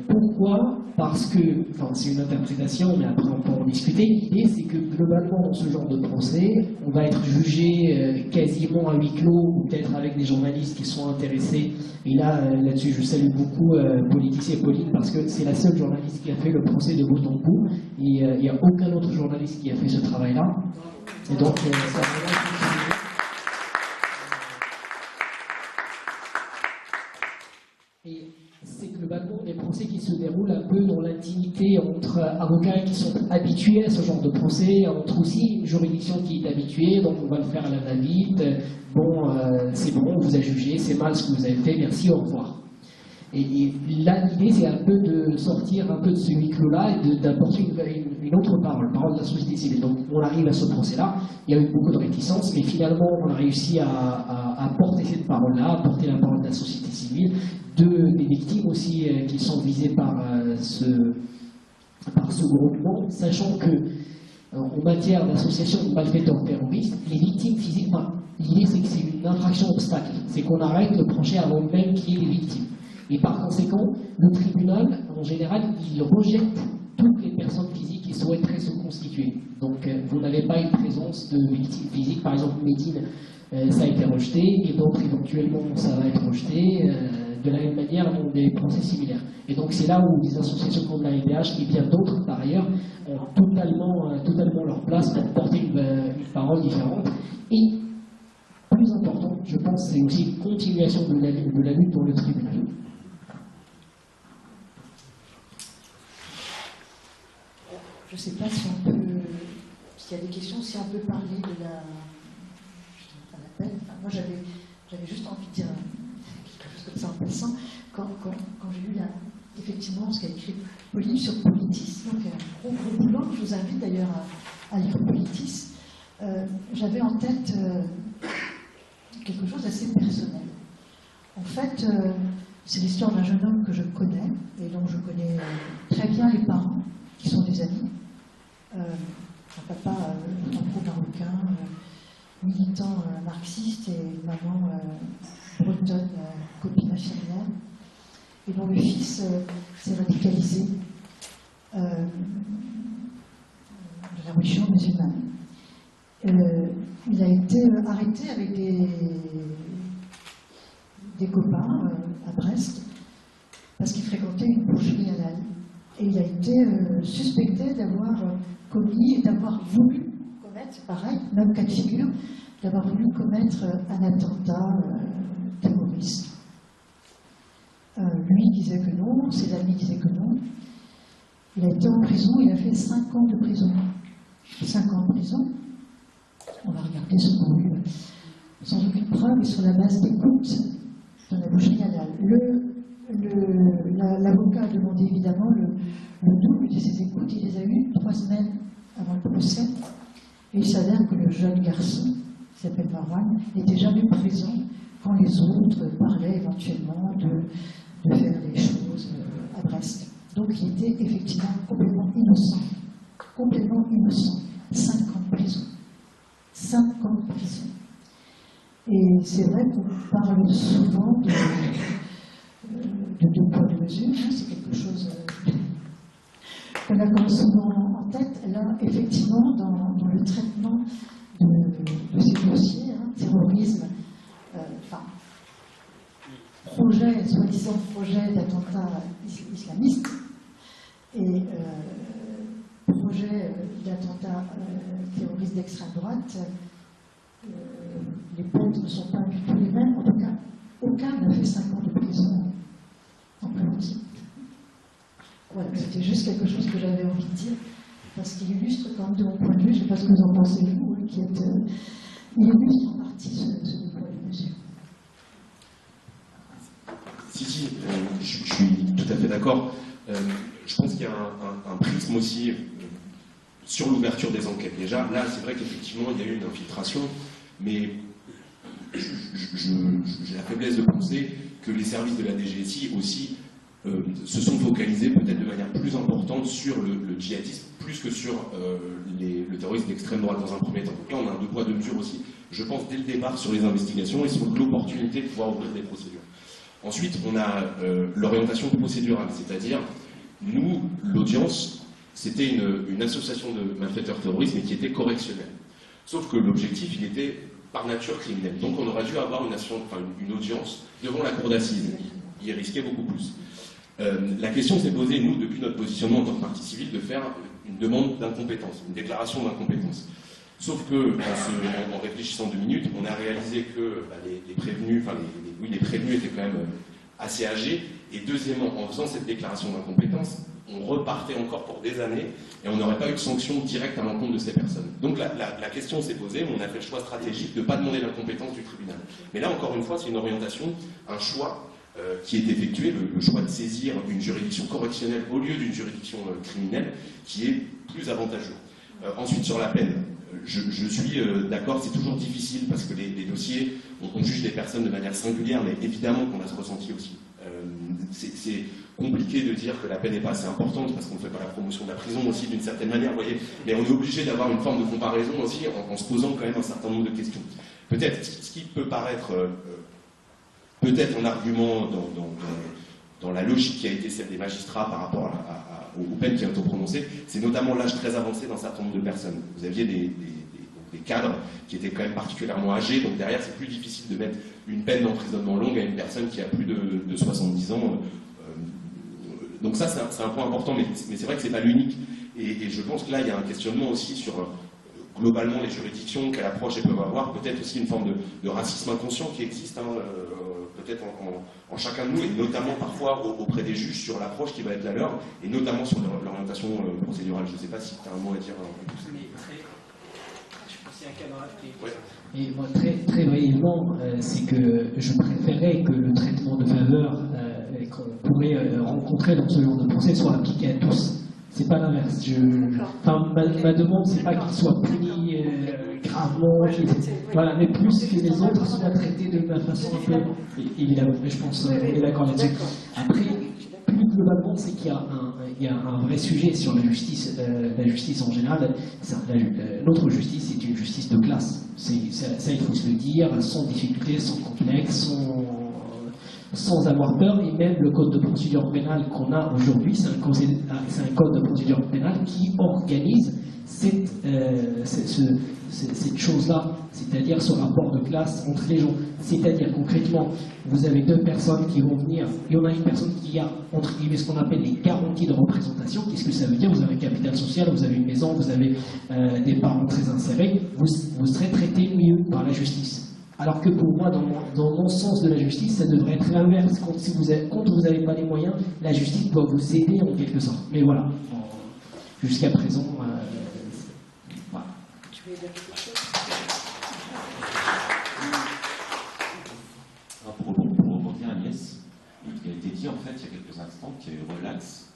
Pourquoi? Parce que, enfin c'est une interprétation, mais après on peut en discuter, l'idée c'est que globalement dans ce genre de procès, on va être jugé quasiment à huis clos, ou peut-être avec des journalistes qui sont intéressés, et là-dessus je salue beaucoup Laetitia et Pauline, parce que c'est la seule journaliste qui a fait le procès de bout en bout, et il n'y a aucun autre journaliste qui a fait ce travail-là, et donc ça et c'est globalement des procès qui se déroulent un peu dans l'intimité entre avocats qui sont habitués à ce genre de procès, entre aussi une juridiction qui est habituée, donc on va le faire à la va-vite, bon, c'est bon, on vous a jugé, c'est mal ce que vous avez fait, merci, au revoir. Et là, l'idée, c'est un peu de sortir un peu de ce huis clos-là et d'apporter une autre parole de la société civile. Donc, on arrive à ce procès-là, il y a eu beaucoup de réticences, mais finalement, on a réussi à porter cette parole-là, à porter la parole de la société civile, des victimes aussi qui sont visées par ce groupement, sachant que en matière d'association de malfaiteurs terroristes, les victimes physiques, l'idée c'est que c'est une infraction obstacle, c'est qu'on arrête le procès avant même qu'il y ait des victimes. Et par conséquent, le tribunal, en général, il rejette toutes les personnes physiques qui souhaiteraient se constituer. Donc vous n'avez pas une présence de victimes physiques, par exemple Médine, ça a été rejeté, et d'autres éventuellement ça va être rejeté, de la même manière dans des procès similaires. Et donc c'est là où des associations comme la LDH et bien d'autres par ailleurs ont totalement leur place pour porter une parole différente. Et plus important, je pense, c'est aussi une continuation de la lutte dans le tribunal. Je ne sais pas si on peut, s'il y a des questions, si on peut parler de la peine. Enfin, moi j'avais juste envie de dire quelque chose comme ça en passant. Quand j'ai lu effectivement ce qu'a écrit Pauline sur Politis, donc un gros boulot, je vous invite d'ailleurs à lire Politis, j'avais en tête quelque chose d'assez personnel. En fait, c'est l'histoire d'un jeune homme que je connais, et dont je connais très bien les parents, qui sont des amis. Un papa franco-marocain, militant marxiste, et une maman bretonne, copine infirmière, et dont le fils s'est radicalisé de la religion musulmane. Il a été arrêté avec des copains à Brest parce qu'il fréquentait une boucherie halal. Et il a été suspecté d'avoir commis, d'avoir voulu commettre, pareil, même cas de figure, d'avoir voulu commettre un attentat terroriste. Lui disait que non, ses amis disaient que non. Il a été en prison, il a fait 5 ans de prison. 5 ans de prison. On va regarder ce qu'on a eu, sans aucune preuve et sur la base d'écoute dans la boucherie halal. L'avocat a demandé évidemment le double de ses écoutes. Il les a eues 3 semaines avant le procès. Et il s'avère que le jeune garçon, qui s'appelle Marwan, n'était jamais présent quand les autres parlaient éventuellement de faire les choses à Brest. Donc il était effectivement complètement innocent. Complètement innocent. 5 ans de prison. 5 ans de prison. Et c'est vrai qu'on parle souvent de deux poids, deux mesures. Hein, c'est quelque chose qu'on a quand même souvent en tête. Là, effectivement, dans le traitement de ces dossiers, hein, terrorisme, projet, soi-disant projet d'attentat islamiste et projet d'attentat terroriste d'extrême droite, les peines ne sont pas du tout les mêmes. En tout cas, aucun n'a fait 5 ans de prison en prévention. Voilà, c'était juste quelque chose que j'avais envie de dire, parce qu'il illustre quand même de mon point de vue, je ne sais pas ce que vous en pensez vous, hein, il illustre en partie ce point de mesure. Si, je suis tout à fait d'accord. Je pense qu'il y a un prisme aussi sur l'ouverture des enquêtes. Déjà, là, c'est vrai qu'effectivement, il y a eu une infiltration, mais j'ai la faiblesse de penser que les services de la DGSI aussi se sont focalisés peut-être de manière plus importante sur le djihadisme, plus que sur le terrorisme d'extrême droite dans un premier temps. Donc là, on a un deux poids, deux mesures aussi, je pense, dès le départ sur les investigations et sur l'opportunité de pouvoir ouvrir des procédures. Ensuite, on a l'orientation procédurale, c'est-à-dire, nous, l'audience, c'était une association de malfaiteurs terroristes, mais qui était correctionnelle. Sauf que l'objectif, il était par nature criminel. Donc on aurait dû avoir une audience devant la cour d'assises. Il y risquait beaucoup plus. La question s'est posée, nous, depuis notre positionnement en tant que partie civile, de faire une demande d'incompétence, une déclaration d'incompétence. Sauf que, en réfléchissant 2 minutes, on a réalisé que les prévenus étaient quand même assez âgés. Et deuxièmement, en faisant cette déclaration d'incompétence, on repartait encore pour des années et on n'aurait pas eu de sanction directe à l'encontre de ces personnes. Donc la question s'est posée, mais on a fait le choix stratégique de ne pas demander l'incompétence du tribunal. Mais là, encore une fois, c'est une orientation, un choix qui est effectué, le choix de saisir une juridiction correctionnelle au lieu d'une juridiction criminelle, qui est plus avantageux. Ensuite, sur la peine, je suis d'accord, c'est toujours difficile parce que les dossiers, on juge des personnes de manière singulière, mais évidemment qu'on a ce ressenti aussi. C'est compliqué de dire que la peine n'est pas assez importante parce qu'on ne fait pas la promotion de la prison aussi d'une certaine manière, vous voyez, mais on est obligé d'avoir une forme de comparaison aussi en se posant quand même un certain nombre de questions. Peut-être ce qui peut paraître peut-être un argument dans la logique qui a été celle des magistrats par rapport aux peines qui ont été prononcées, c'est notamment l'âge très avancé d'un certain nombre de personnes. Vous aviez des cadres qui étaient quand même particulièrement âgés, donc derrière c'est plus difficile de mettre une peine d'emprisonnement longue à une personne qui a plus de 70 ans. Donc ça c'est un point important, mais c'est vrai que c'est pas l'unique. Et je pense que là il y a un questionnement aussi sur globalement les juridictions, quelle approche elles peuvent avoir, peut-être aussi une forme de racisme inconscient qui existe, peut-être en chacun de nous, et notamment parfois auprès des juges sur l'approche qui va être la leur, et notamment sur l'orientation procédurale. Je ne sais pas si tu as un mot à dire. Je pense qu'il y a un camarade qui est... Ouais. Et moi, très brièvement, c'est que je préférais que le traitement de faveur qu'on pourrait rencontrer dans ce genre de procès soit appliqué à tous. C'est pas l'inverse. Ma demande, c'est pas qu'il soit puni gravement, voilà, mais plus que les autres soient traités de la façon un peu évidemment. Je pense qu'on est d'accord là-dessus. Après, plus globalement, c'est qu'il y a un vrai sujet sur la justice en général. Notre justice est une justice de classe. Ça, il faut se le dire, sans difficulté, sans complexe, sans avoir peur. Et même le code de procédure pénale qu'on a aujourd'hui, c'est un code de procédure pénale qui organise cette chose-là, c'est-à-dire ce rapport de classe entre les gens. C'est-à-dire concrètement, vous avez 2 personnes qui vont venir, il y en a une personne qui a, entre guillemets, ce qu'on appelle les garanties de représentation. Qu'est-ce que ça veut dire? Vous avez un capital social, vous avez une maison, vous avez des parents très insérés, vous serez traité mieux par la justice. Alors que pour moi, dans mon sens de la justice, ça devrait être l'inverse. Quand vous n'avez pas les moyens, la justice doit vous aider en quelque sorte. Mais voilà, jusqu'à présent, voilà. Tu veux dire quelque chose? Pour rebondir à Agnès, il a été dit en fait il y a quelques instants qu'il y a eu relax,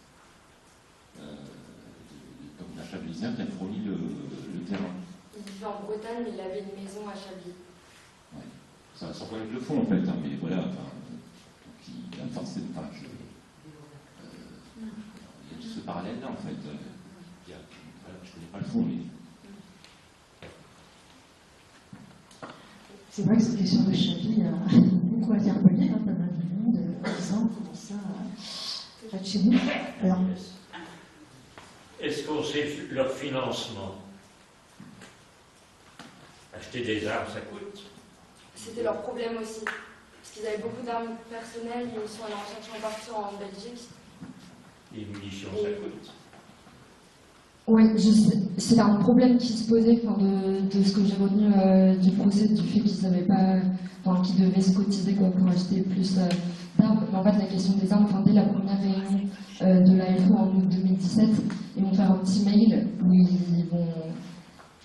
comme la Chablisien qui a fourni le terrain. Il vivait en Bretagne, mais il avait une maison à Chablis. Ouais. Ça sans problème le fond en fait, mais voilà, il a forcé, parallèle-là, en fait. Voilà, je ne connais pas le fond, mais... C'est vrai que cette question de Chablis, il y a beaucoup interpellé, pas mal de monde, en disant comment ça va de chez nous. Alors, est-ce qu'on sait leur financement? Acheter des armes, ça coûte. C'était leur problème aussi. Parce qu'ils avaient beaucoup d'armes personnelles, ils sont allés en chercher en partie en Belgique. Les munitions, ça coûte. Oui, c'est un problème qui se posait de ce que j'ai retenu du procès, du fait qu'ils savaient pas, qu'ils devaient se cotiser pour acheter plus d'armes. Mais en fait, la question des armes, dès la première réunion de l'AFO en août 2017, ils vont faire un petit mail où ils vont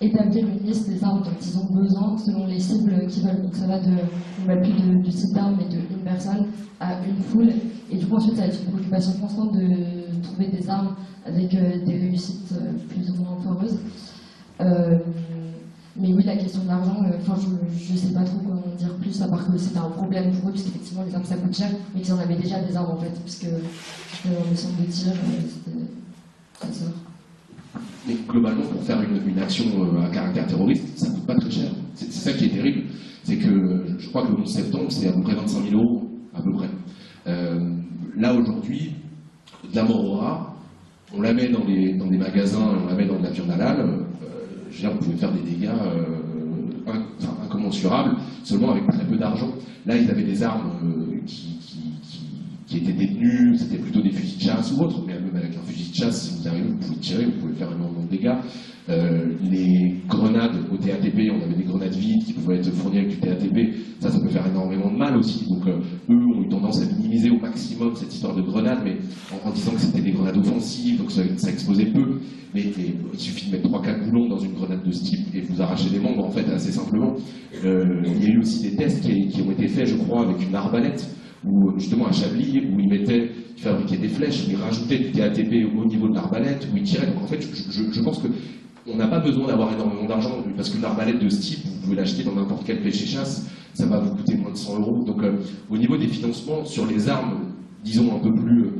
établir une liste des armes dont ils ont besoin selon les cibles qu'ils veulent. Donc ça va plus du type d'armes, mais d'une personne à une foule. Et du coup, ensuite, ça va être une préoccupation constante de trouver des armes avec des réussites plus ou moins foireuses. Mais oui, la question de l'argent, je ne sais pas trop comment dire plus, à part que c'était un problème pour eux, puisqu'effectivement les armes ça coûte cher, mais qu'ils en avaient déjà des armes en fait, puisque le centre de tir, c'était ça. Mais globalement, pour faire une action à caractère terroriste, ça ne coûte pas très cher. C'est ça qui est terrible. C'est que je crois que le 11 septembre, c'est à peu près 25 000 €, à peu près. Là, aujourd'hui, de la mort au rat, on la met dans des magasins, on la met dans de la viande halal, je veux dire, on pouvait faire des dégâts incommensurables, seulement avec très peu d'argent. Là, ils avaient des armes qui étaient détenues, c'était plutôt des fusils de chasse ou autres, mais même avec un fusil de chasse, si vous arrivez, vous pouvez tirer, vous pouvez faire énormément de dégâts. Les grenades au TATP, on avait des grenades vides qui pouvaient être fournies avec du TATP, ça peut faire énormément de mal aussi. Donc eux ont eu tendance à minimiser au maximum cette histoire de grenades, mais en disant que c'était des grenades offensives, donc ça explosait peu. Mais il suffit de mettre 3-4 boulons dans une grenade de ce type et vous arrachez les membres, en fait, assez simplement. Il y a eu aussi des tests qui ont été faits, je crois, avec une arbalète, où justement à Chablis, où ils fabriquaient des flèches, ils rajoutaient du TATP au niveau de l'arbalète, où ils tiraient. Donc en fait, je pense que on n'a pas besoin d'avoir énormément d'argent, parce qu'une arbalète de ce type, vous pouvez l'acheter dans n'importe quel pêcher-chasse, ça va vous coûter moins de 100 €. Donc au niveau des financements, sur les armes, disons un peu plus,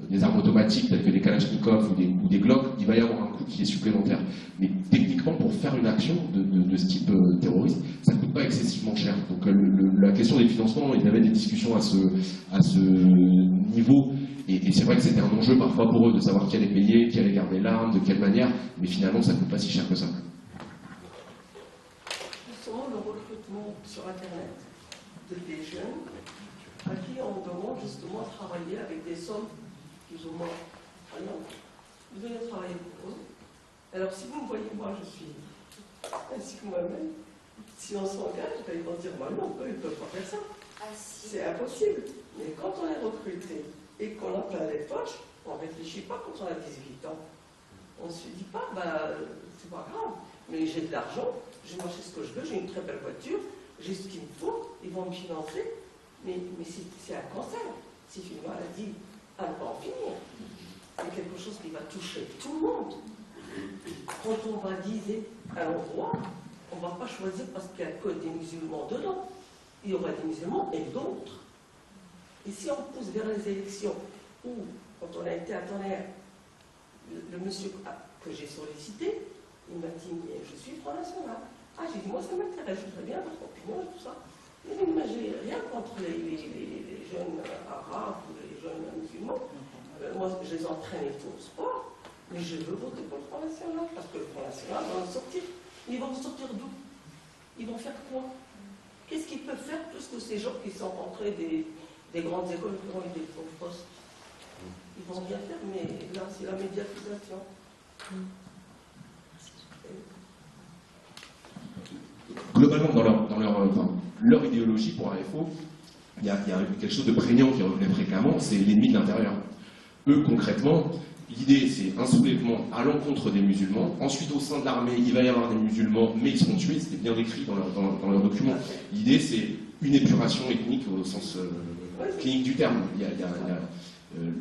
des armes automatiques telles que des Kalachnikov ou des Glock, il va y avoir un coût qui est supplémentaire. Mais techniquement, pour faire une action de ce type terroriste, ça ne coûte pas excessivement cher. Donc la question des financements, il y avait des discussions à ce niveau. Et c'est vrai que c'était un enjeu parfois pour eux de savoir qui allait payer, qui allait garder l'arme, de quelle manière, mais finalement ça ne coûte pas si cher que ça. Justement, le recrutement sur Internet des jeunes à qui on demande justement de travailler avec des sommes plus ou moins. Alors, vous allez travailler pour eux. Alors si vous me voyez, moi je suis ainsi que moi-même, si on s'engage, ils vont dire, bah non, eux ils ne peuvent pas faire ça. C'est impossible. Mais quand on est recruté, et qu'on a plein les poches, on ne réfléchit pas quand on a 18 ans. On ne se dit pas, c'est pas grave, mais j'ai de l'argent, je vais acheter ce que je veux, j'ai une très belle voiture, j'ai ce qu'il me faut, ils vont me financer, mais c'est un cancer, c'est une maladie à ne pas en finir. C'est quelque chose qui va toucher tout le monde. Quand on va viser un endroit, on ne va pas choisir parce qu'il n'y a que des musulmans dedans. Il y aura des musulmans et d'autres. Et si on pousse vers les élections, où, quand on a été à Tonnerre, le monsieur que j'ai sollicité, il m'a dit, mais je suis Front National. Ah, j'ai dit, moi ça m'intéresse, je voudrais bien votre opinion et tout ça. Il m'a dit, mais j'ai rien contre les jeunes arabes ou les jeunes musulmans. Moi, je les entraîne et tout au sport, mais je veux voter pour le Front National, parce que le Front National va nous sortir. Ils vont nous sortir d'où? Ils vont faire quoi? Qu'est-ce qu'ils peuvent faire plus que ces gens qui sont rentrés des grandes écoles qui ont eu des gros postes? Ils vont bien faire, mais là, c'est la médiatisation. Globalement, dans leur idéologie pour AFO, il y a quelque chose de prégnant qui revenait fréquemment, c'est l'ennemi de l'intérieur. Eux, concrètement, l'idée, c'est un soulèvement à l'encontre des musulmans. Ensuite, au sein de l'armée, il va y avoir des musulmans, mais ils seront tués, c'était bien décrit dans leur document. L'idée, c'est une épuration ethnique au sens clinique du terme.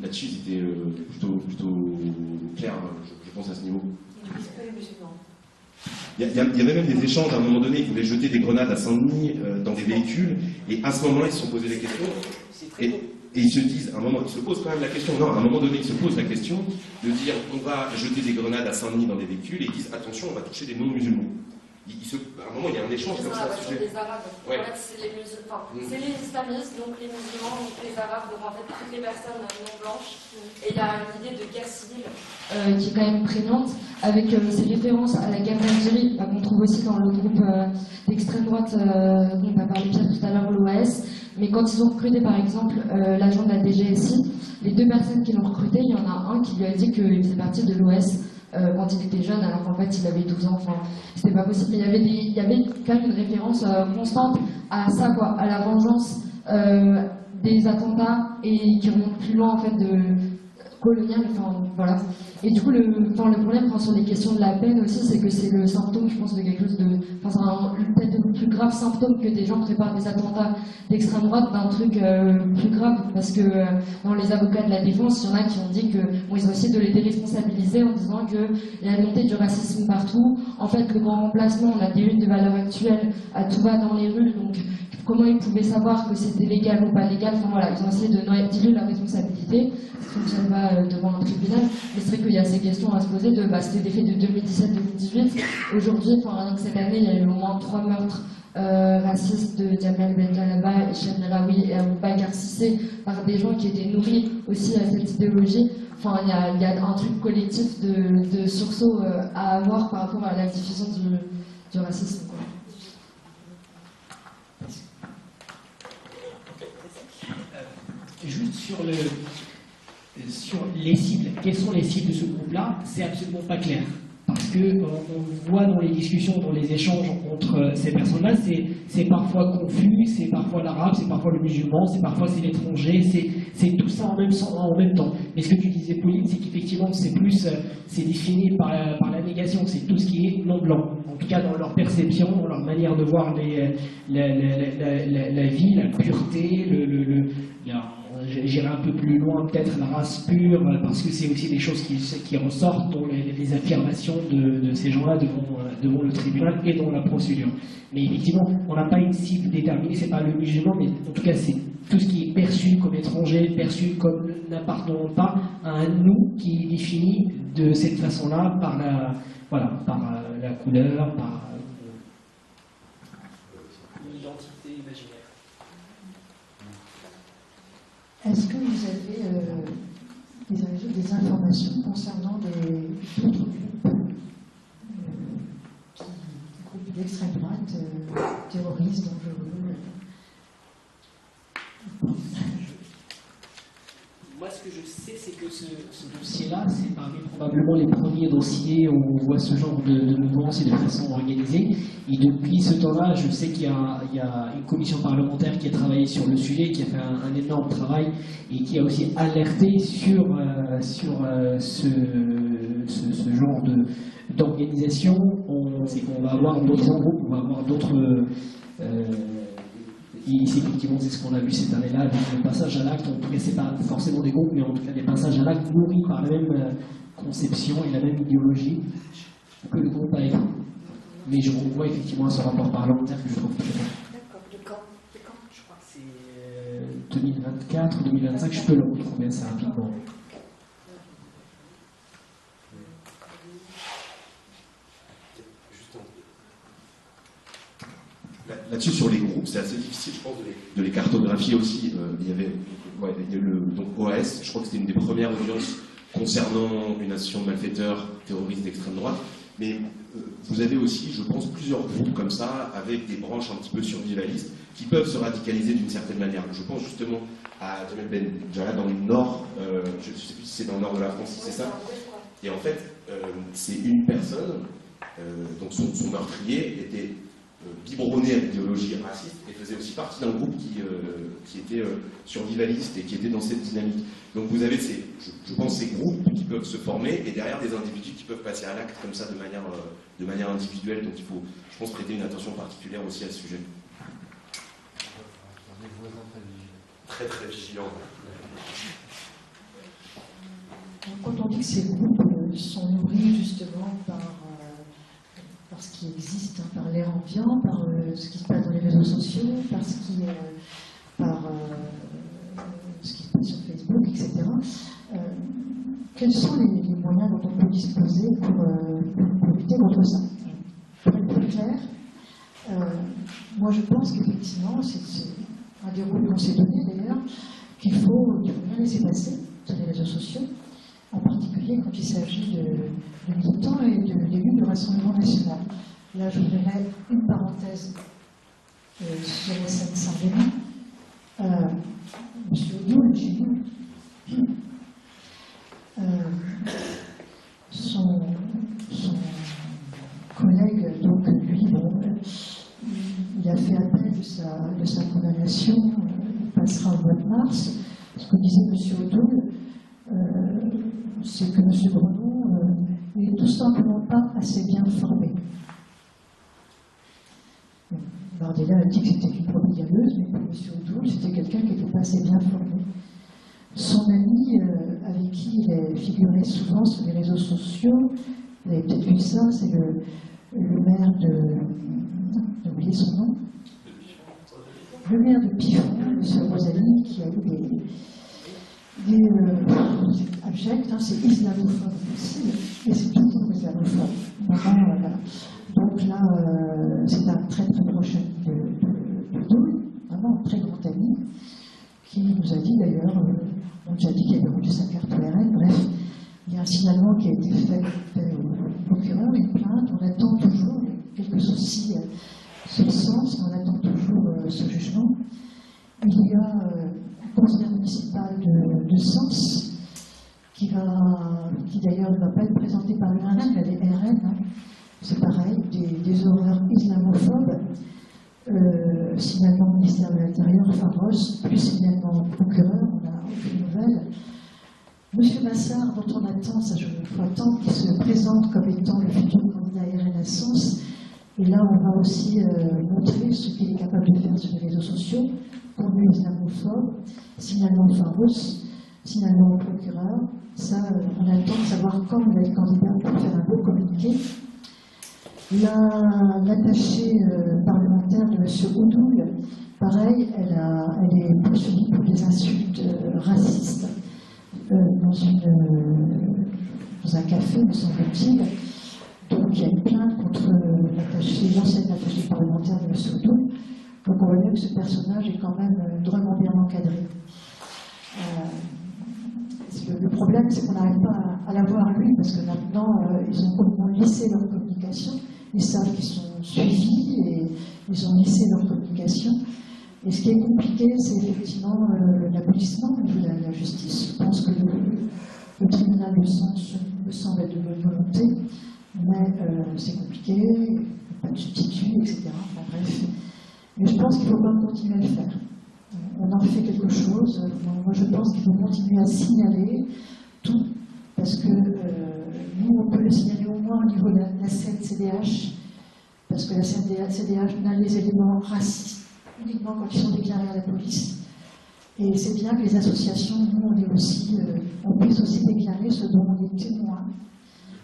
Là-dessus, c'était plutôt clair, je pense, à ce niveau. Il y avait même des échanges à un moment donné, ils voulaient jeter des grenades à Saint-Denis dans des véhicules, et à ce moment-là, ils se sont posés des questions. et ils se disent, à un moment, ils se posent quand même la question, non, à un moment donné, ils se posent la question de dire, on va jeter des grenades à Saint-Denis dans des véhicules, et ils disent, attention, on va toucher des non-musulmans. À un moment, il y a un échange comme ça. C'est des Arabes. Ouais. En fait, c'est les islamistes, donc les musulmans, donc les Arabes, donc en fait toutes les personnes non blanches. Et il y a une idée de guerre civile. Qui est quand même prégnante, avec ces références à la guerre d'Algérie, qu'on trouve aussi dans le groupe d'extrême droite dont a parlé Pierre tout à l'heure, l'OAS. Mais quand ils ont recruté par exemple l'agent de la DGSI, les 2 personnes qui l'ont recruté, il y en a un qui lui a dit qu'il faisait partie de l'OAS. Quand il était jeune, alors qu'en fait il avait 12 ans, enfin c'était pas possible, mais il y avait quand même une référence constante à ça, quoi, à la vengeance des attentats, et qui remonte plus loin en fait de colonial, enfin voilà. Et du coup le problème sur les questions de la peine aussi, c'est que c'est le symptôme, je pense, de quelque chose de, enfin c'est peut-être le plus grave symptôme que des gens préparent des attentats d'extrême droite, d'un truc plus grave, parce que dans les avocats de la défense, il y en a qui ont dit que bon, ils ont essayé de les déresponsabiliser en disant qu'il y a une montée du racisme partout. En fait, le grand remplacement, on a des luttes de valeurs actuelles à tout va dans les rues, donc comment ils pouvaient savoir que c'était légal ou pas légal, enfin voilà, ils ont essayé de diluer la responsabilité, ça ne fonctionne pas devant un tribunal, mais c'est vrai qu'il y a ces questions à se poser de, c'était des faits de 2017-2018, aujourd'hui, enfin cette année, il y a eu au moins 3 meurtres racistes de Jamel Benjalaba, Hicham Meraoui et Aboubacar Cissé par des gens qui étaient nourris aussi à cette idéologie. Enfin, il y a un truc collectif de sursaut à avoir par rapport à la diffusion du racisme, quoi. Juste sur les cibles, quelles sont les cibles de ce groupe-là, c'est absolument pas clair. Parce qu'on voit dans les discussions, dans les échanges entre ces personnes-là, c'est parfois confus, c'est parfois l'arabe, c'est parfois le musulman, c'est parfois c'est l'étranger, c'est tout ça en même temps. Mais ce que tu disais, Pauline, c'est qu'effectivement c'est défini par la négation, c'est tout ce qui est non blanc. En tout cas dans leur perception, dans leur manière de voir la vie, la pureté, j'irai un peu plus loin, peut-être la race pure, parce que c'est aussi des choses qui ressortent dans les affirmations de ces gens-là devant le tribunal et dans la procédure. Mais effectivement, on n'a pas une cible déterminée, c'est pas le musulman, mais en tout cas, c'est tout ce qui est perçu comme étranger, perçu comme n'appartenant pas à un nous qui est défini de cette façon-là par la couleur, par l'identité imaginaire. Est-ce que vous avez des informations concernant d'autres groupes d'extrême droite, terroristes, dangereux? Moi, ce que je sais, c'est que ce dossier-là, c'est parmi probablement les premiers dossiers où on voit ce genre de mouvement et de façon organisée. Et depuis ce temps-là, je sais qu'il y a une commission parlementaire qui a travaillé sur le sujet, qui a fait un énorme travail et qui a aussi alerté sur ce genre d'organisation. C'est qu'on va avoir d'autres groupes, on va avoir d'autres... effectivement, c'est ce qu'on a vu cette année-là, avec le passage à l'acte. En tout cas, c'est pas forcément des groupes, mais en tout cas des passages à l'acte nourris par la même conception et la même idéologie que le groupe a été. Mais je renvoie effectivement à ce rapport parlementaire que je trouve très bien. D'accord, de quand je crois. C'est 2024, 2025, je peux le retrouver assez rapidement. Là-dessus, sur les groupes, c'est assez difficile, je pense, de les cartographier aussi. Il y avait donc OAS, je crois que c'était une des premières audiences concernant une association de malfaiteurs terroristes d'extrême droite. Mais vous avez aussi, je pense, plusieurs groupes comme ça, avec des branches un petit peu survivalistes, qui peuvent se radicaliser d'une certaine manière. Je pense justement à Jamel Benjalaba dans le nord, je ne sais plus si c'est dans le nord de la France, si c'est ça. Et en fait, c'est une personne, donc son meurtrier était biberonné à l'idéologie raciste et faisait aussi partie d'un groupe qui était survivaliste et qui était dans cette dynamique. Donc vous avez, je pense, ces groupes qui peuvent se former et derrière des individus qui peuvent passer à l'acte comme ça de manière individuelle. Donc il faut, je pense, prêter une attention particulière aussi à ce sujet. Très très vigilant. Quand on dit que ces groupes sont nourris justement par ce qui existe, par l'air ambiant, par ce qui se passe dans les réseaux sociaux, par ce qui Facebook, etc. Quels sont les moyens dont on peut disposer pour lutter contre ça? Pour être plus clair, moi je pense qu'effectivement, c'est un des rôles qu'on s'est donné d'ailleurs, qu'il faut rien laisser passer sur les réseaux sociaux, en particulier quand il s'agit de militants et d'élus du Rassemblement national. Là, j'ouvrirai une parenthèse sur la Seine-Saint-Denis. Monsieur Odoul, chez nous, son collègue, donc lui, bon, il a fait appel de sa condamnation, il passera au mois de mars. Ce que disait M. Odoul, c'est que M. Brenon n'est tout simplement pas assez bien formé. Bardella a dit que c'était une brebis galeuse, mais pour M. Odoul, c'était quelqu'un qui n'était pas assez bien formé. Son ami, avec qui il figurait souvent sur les réseaux sociaux, vous avez peut-être vu ça, c'est le maire j'ai oublié son nom, le maire de Piffon, M. Rosalie, qui a eu des abjects, hein, c'est islamophobe aussi, et c'est toujours islamophobe. Voilà. Donc là, c'est un très très proche de Doul, vraiment un très grand ami, qui nous a dit d'ailleurs, on nous a dit qu'il avait rendu sa carte au RN, bref, il y a un signalement qui a été fait au procureur, une plainte, on attend toujours, quelques soucis sur le sens, on attend toujours ce jugement. Il y a un conseiller municipal de Sens, qui d'ailleurs ne va pas être présenté par le RN, mais les RN, hein. C'est pareil, des horreurs islamophobes, signalement au ministère de l'Intérieur, Pharos, plus signalement au procureur, on n'a aucune nouvelle. Monsieur Massard, dont on attend, ça je faut attendre, qui se présente comme étant le futur candidat RN à Sens, et là on va aussi montrer ce qu'il est capable de faire sur les réseaux sociaux, contenu islamophobe, signalement Pharos, signalement au procureur, ça on attend de savoir quand on va être candidat pour faire un beau communiqué. L'attachée parlementaire de M. Odoul, pareil, elle est poursuivie pour des insultes racistes dans un café, me semble-t-il. Donc il y a une plainte contre l'ancienne attachée parlementaire de M. Odoul. Donc on voit bien que ce personnage est quand même drôlement bien encadré. Le problème, c'est qu'on n'arrive pas à l'avoir lui, parce que maintenant, ils ont complètement lissé leur communication. Ils savent qu'ils sont suivis et ils ont lissé leur communication. Et ce qui est compliqué, c'est effectivement l'abolissement au niveau de la justice. Je pense que le tribunal de Sens me semble être de bonne volonté, mais c'est compliqué, pas de substitut, etc. Enfin bref. Mais je pense qu'il faut quand même continuer à le faire. On en fait quelque chose. Moi, je pense qu'il faut continuer à signaler tout, parce que nous, on peut le signaler au moins au niveau de la CNCDH, parce que la CNCDH n'a les éléments racistes uniquement quand ils sont déclarés à la police. Et c'est bien que les associations, nous, on puisse aussi déclarer ce dont on est témoin,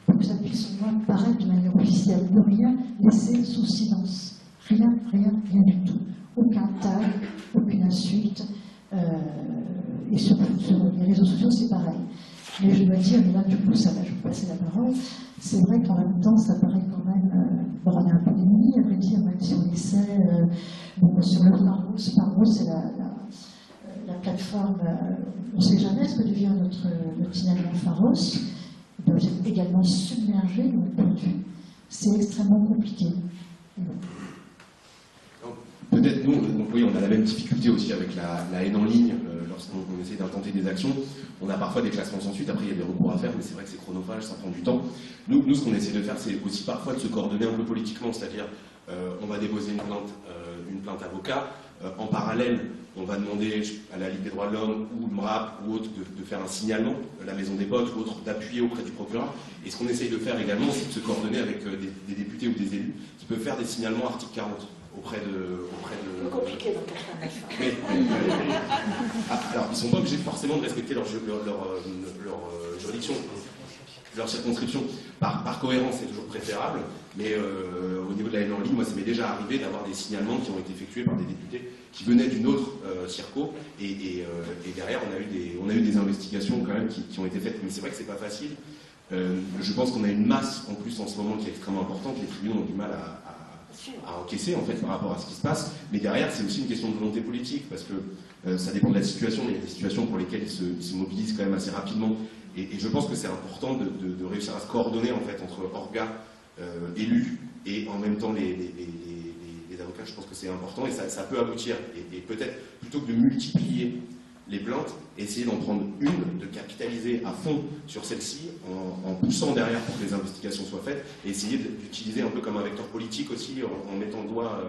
pour que ça puisse au moins paraître de manière officielle, ne rien laisser sous silence. Rien du tout. Aucun tag, aucune insulte. Et sur les réseaux sociaux, c'est pareil. Mais je dois dire, et là du coup, ça va, je vais vous passer la parole, c'est vrai qu'en même temps, ça paraît quand même... bon, on a un peu d'ennemis, à vrai dire, même si on essaie... sur le Pharos, c'est la plateforme... on ne sait jamais ce que devient notre signalement Pharos. Ils doivent être également submergés, de mon point de vue. C'est extrêmement compliqué. Peut-être nous, donc oui, on a la même difficulté aussi avec la haine en ligne lorsqu'on essaie d'intenter des actions. On a parfois des classements sans suite, après il y a des recours à faire, mais c'est vrai que c'est chronophage, ça prend du temps. Nous ce qu'on essaie de faire, c'est aussi parfois de se coordonner un peu politiquement, c'est-à-dire on va déposer une plainte avocat, en parallèle on va demander à la Ligue des droits de l'homme ou le MRAP ou autre de faire un signalement, la Maison des potes ou autre, d'appuyer auprès du procureur. Et ce qu'on essaye de faire également, c'est de se coordonner avec des députés ou des élus qui peuvent faire des signalements article 40. Auprès de... C'est compliqué dans 89. Alors, ils ne sont pas obligés forcément de respecter leur juridiction, leur circonscription. par cohérence, c'est toujours préférable, mais au niveau de la haine en ligne, moi, ça m'est déjà arrivé d'avoir des signalements qui ont été effectués par des députés qui venaient d'une autre circo, et derrière, on a eu des investigations quand même qui ont été faites, mais c'est vrai que c'est pas facile. Je pense qu'on a une masse, en plus, en ce moment, qui est extrêmement importante. Les tribunaux ont du mal à encaisser, en fait, par rapport à ce qui se passe, mais derrière, c'est aussi une question de volonté politique, parce que ça dépend de la situation, mais il y a des situations pour lesquelles ils se mobilisent quand même assez rapidement, et je pense que c'est important de réussir à se coordonner, en fait, entre orgas élus et en même temps les avocats. Je pense que c'est important, et ça peut aboutir, et peut-être, plutôt que de multiplier les plaintes, essayer d'en prendre une, de capitaliser à fond sur celle-ci, en poussant derrière pour que les investigations soient faites, et essayer d'utiliser un peu comme un vecteur politique aussi, en mettant le doigt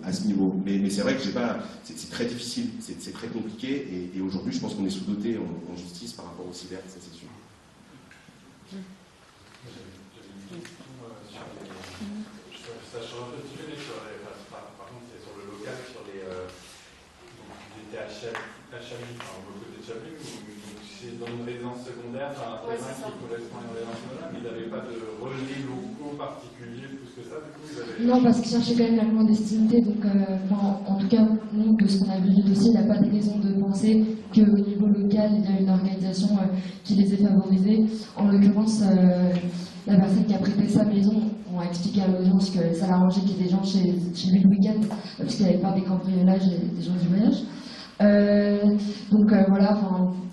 à ce niveau. Mais c'est vrai que c'est très difficile, c'est très compliqué, et aujourd'hui je pense qu'on est sous-doté en justice par rapport au cyber, ça c'est sûr. Ça change un petit peu, mais par contre c'est sur le local, sur les HMI, enfin beaucoup de HMI, c'est dans une résidence secondaire, enfin un terrain qui correspond à une résidence secondaire, mais il n'avait pas de relais locaux particuliers plus que ça, du coup vous avez... Non, parce qu'ils cherchaient quand même la clandestinité, donc en tout cas, nous, de ce qu'on a vu du dossier, il n'y a pas de raison de penser qu'au niveau local, il y a une organisation qui les ait favorisés. En l'occurrence, la personne qui a prêté sa maison a expliqué à l'audience que ça l'arrangeait qu'il y ait des gens chez lui le week-end, parce qu'il y avait pas des cambriolages et des gens du voyage. Donc voilà,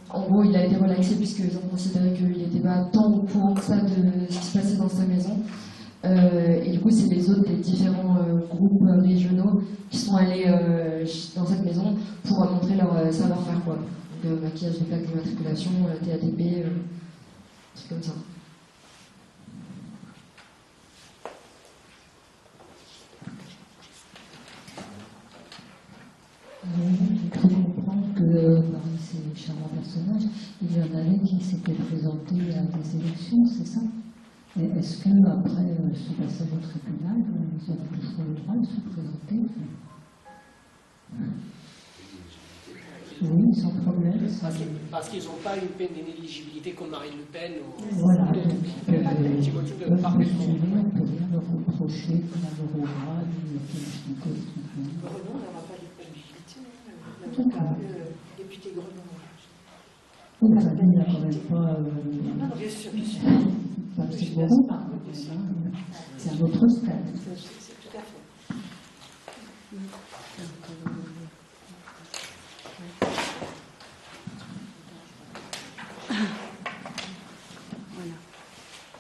en gros, il a été relaxé puisqu'ils ont considéré qu'il n'était pas tant au courant que ça de ce qui se passait dans sa maison. Et du coup, c'est les autres des différents groupes régionaux qui sont allés dans cette maison pour montrer leur savoir-faire, quoi. Donc, maquillage de plaques d'immatriculation, TATP, trucs comme ça. J'ai cru comprendre que parmi ces charmants personnages, il y en avait qui s'étaient présentés à des élections, c'est ça? Et est-ce qu'après ce passage au tribunal, ils ont toujours le droit de se présenter? Oui, sans problème. Parce qu'ils n'ont pas une peine d'inéligibilité comme Marine Le Pen ou voilà, d'autres. on peut rien leur reprocher comme un eurograde ou Grenon n'aura pas d'éligibilité, l'avocat, le député Grenon. Oui, ça ne n'a quand même pas... Non, bien sûr, bien sûr. C'est bon, c'est un autre stade. C'est tout à fait.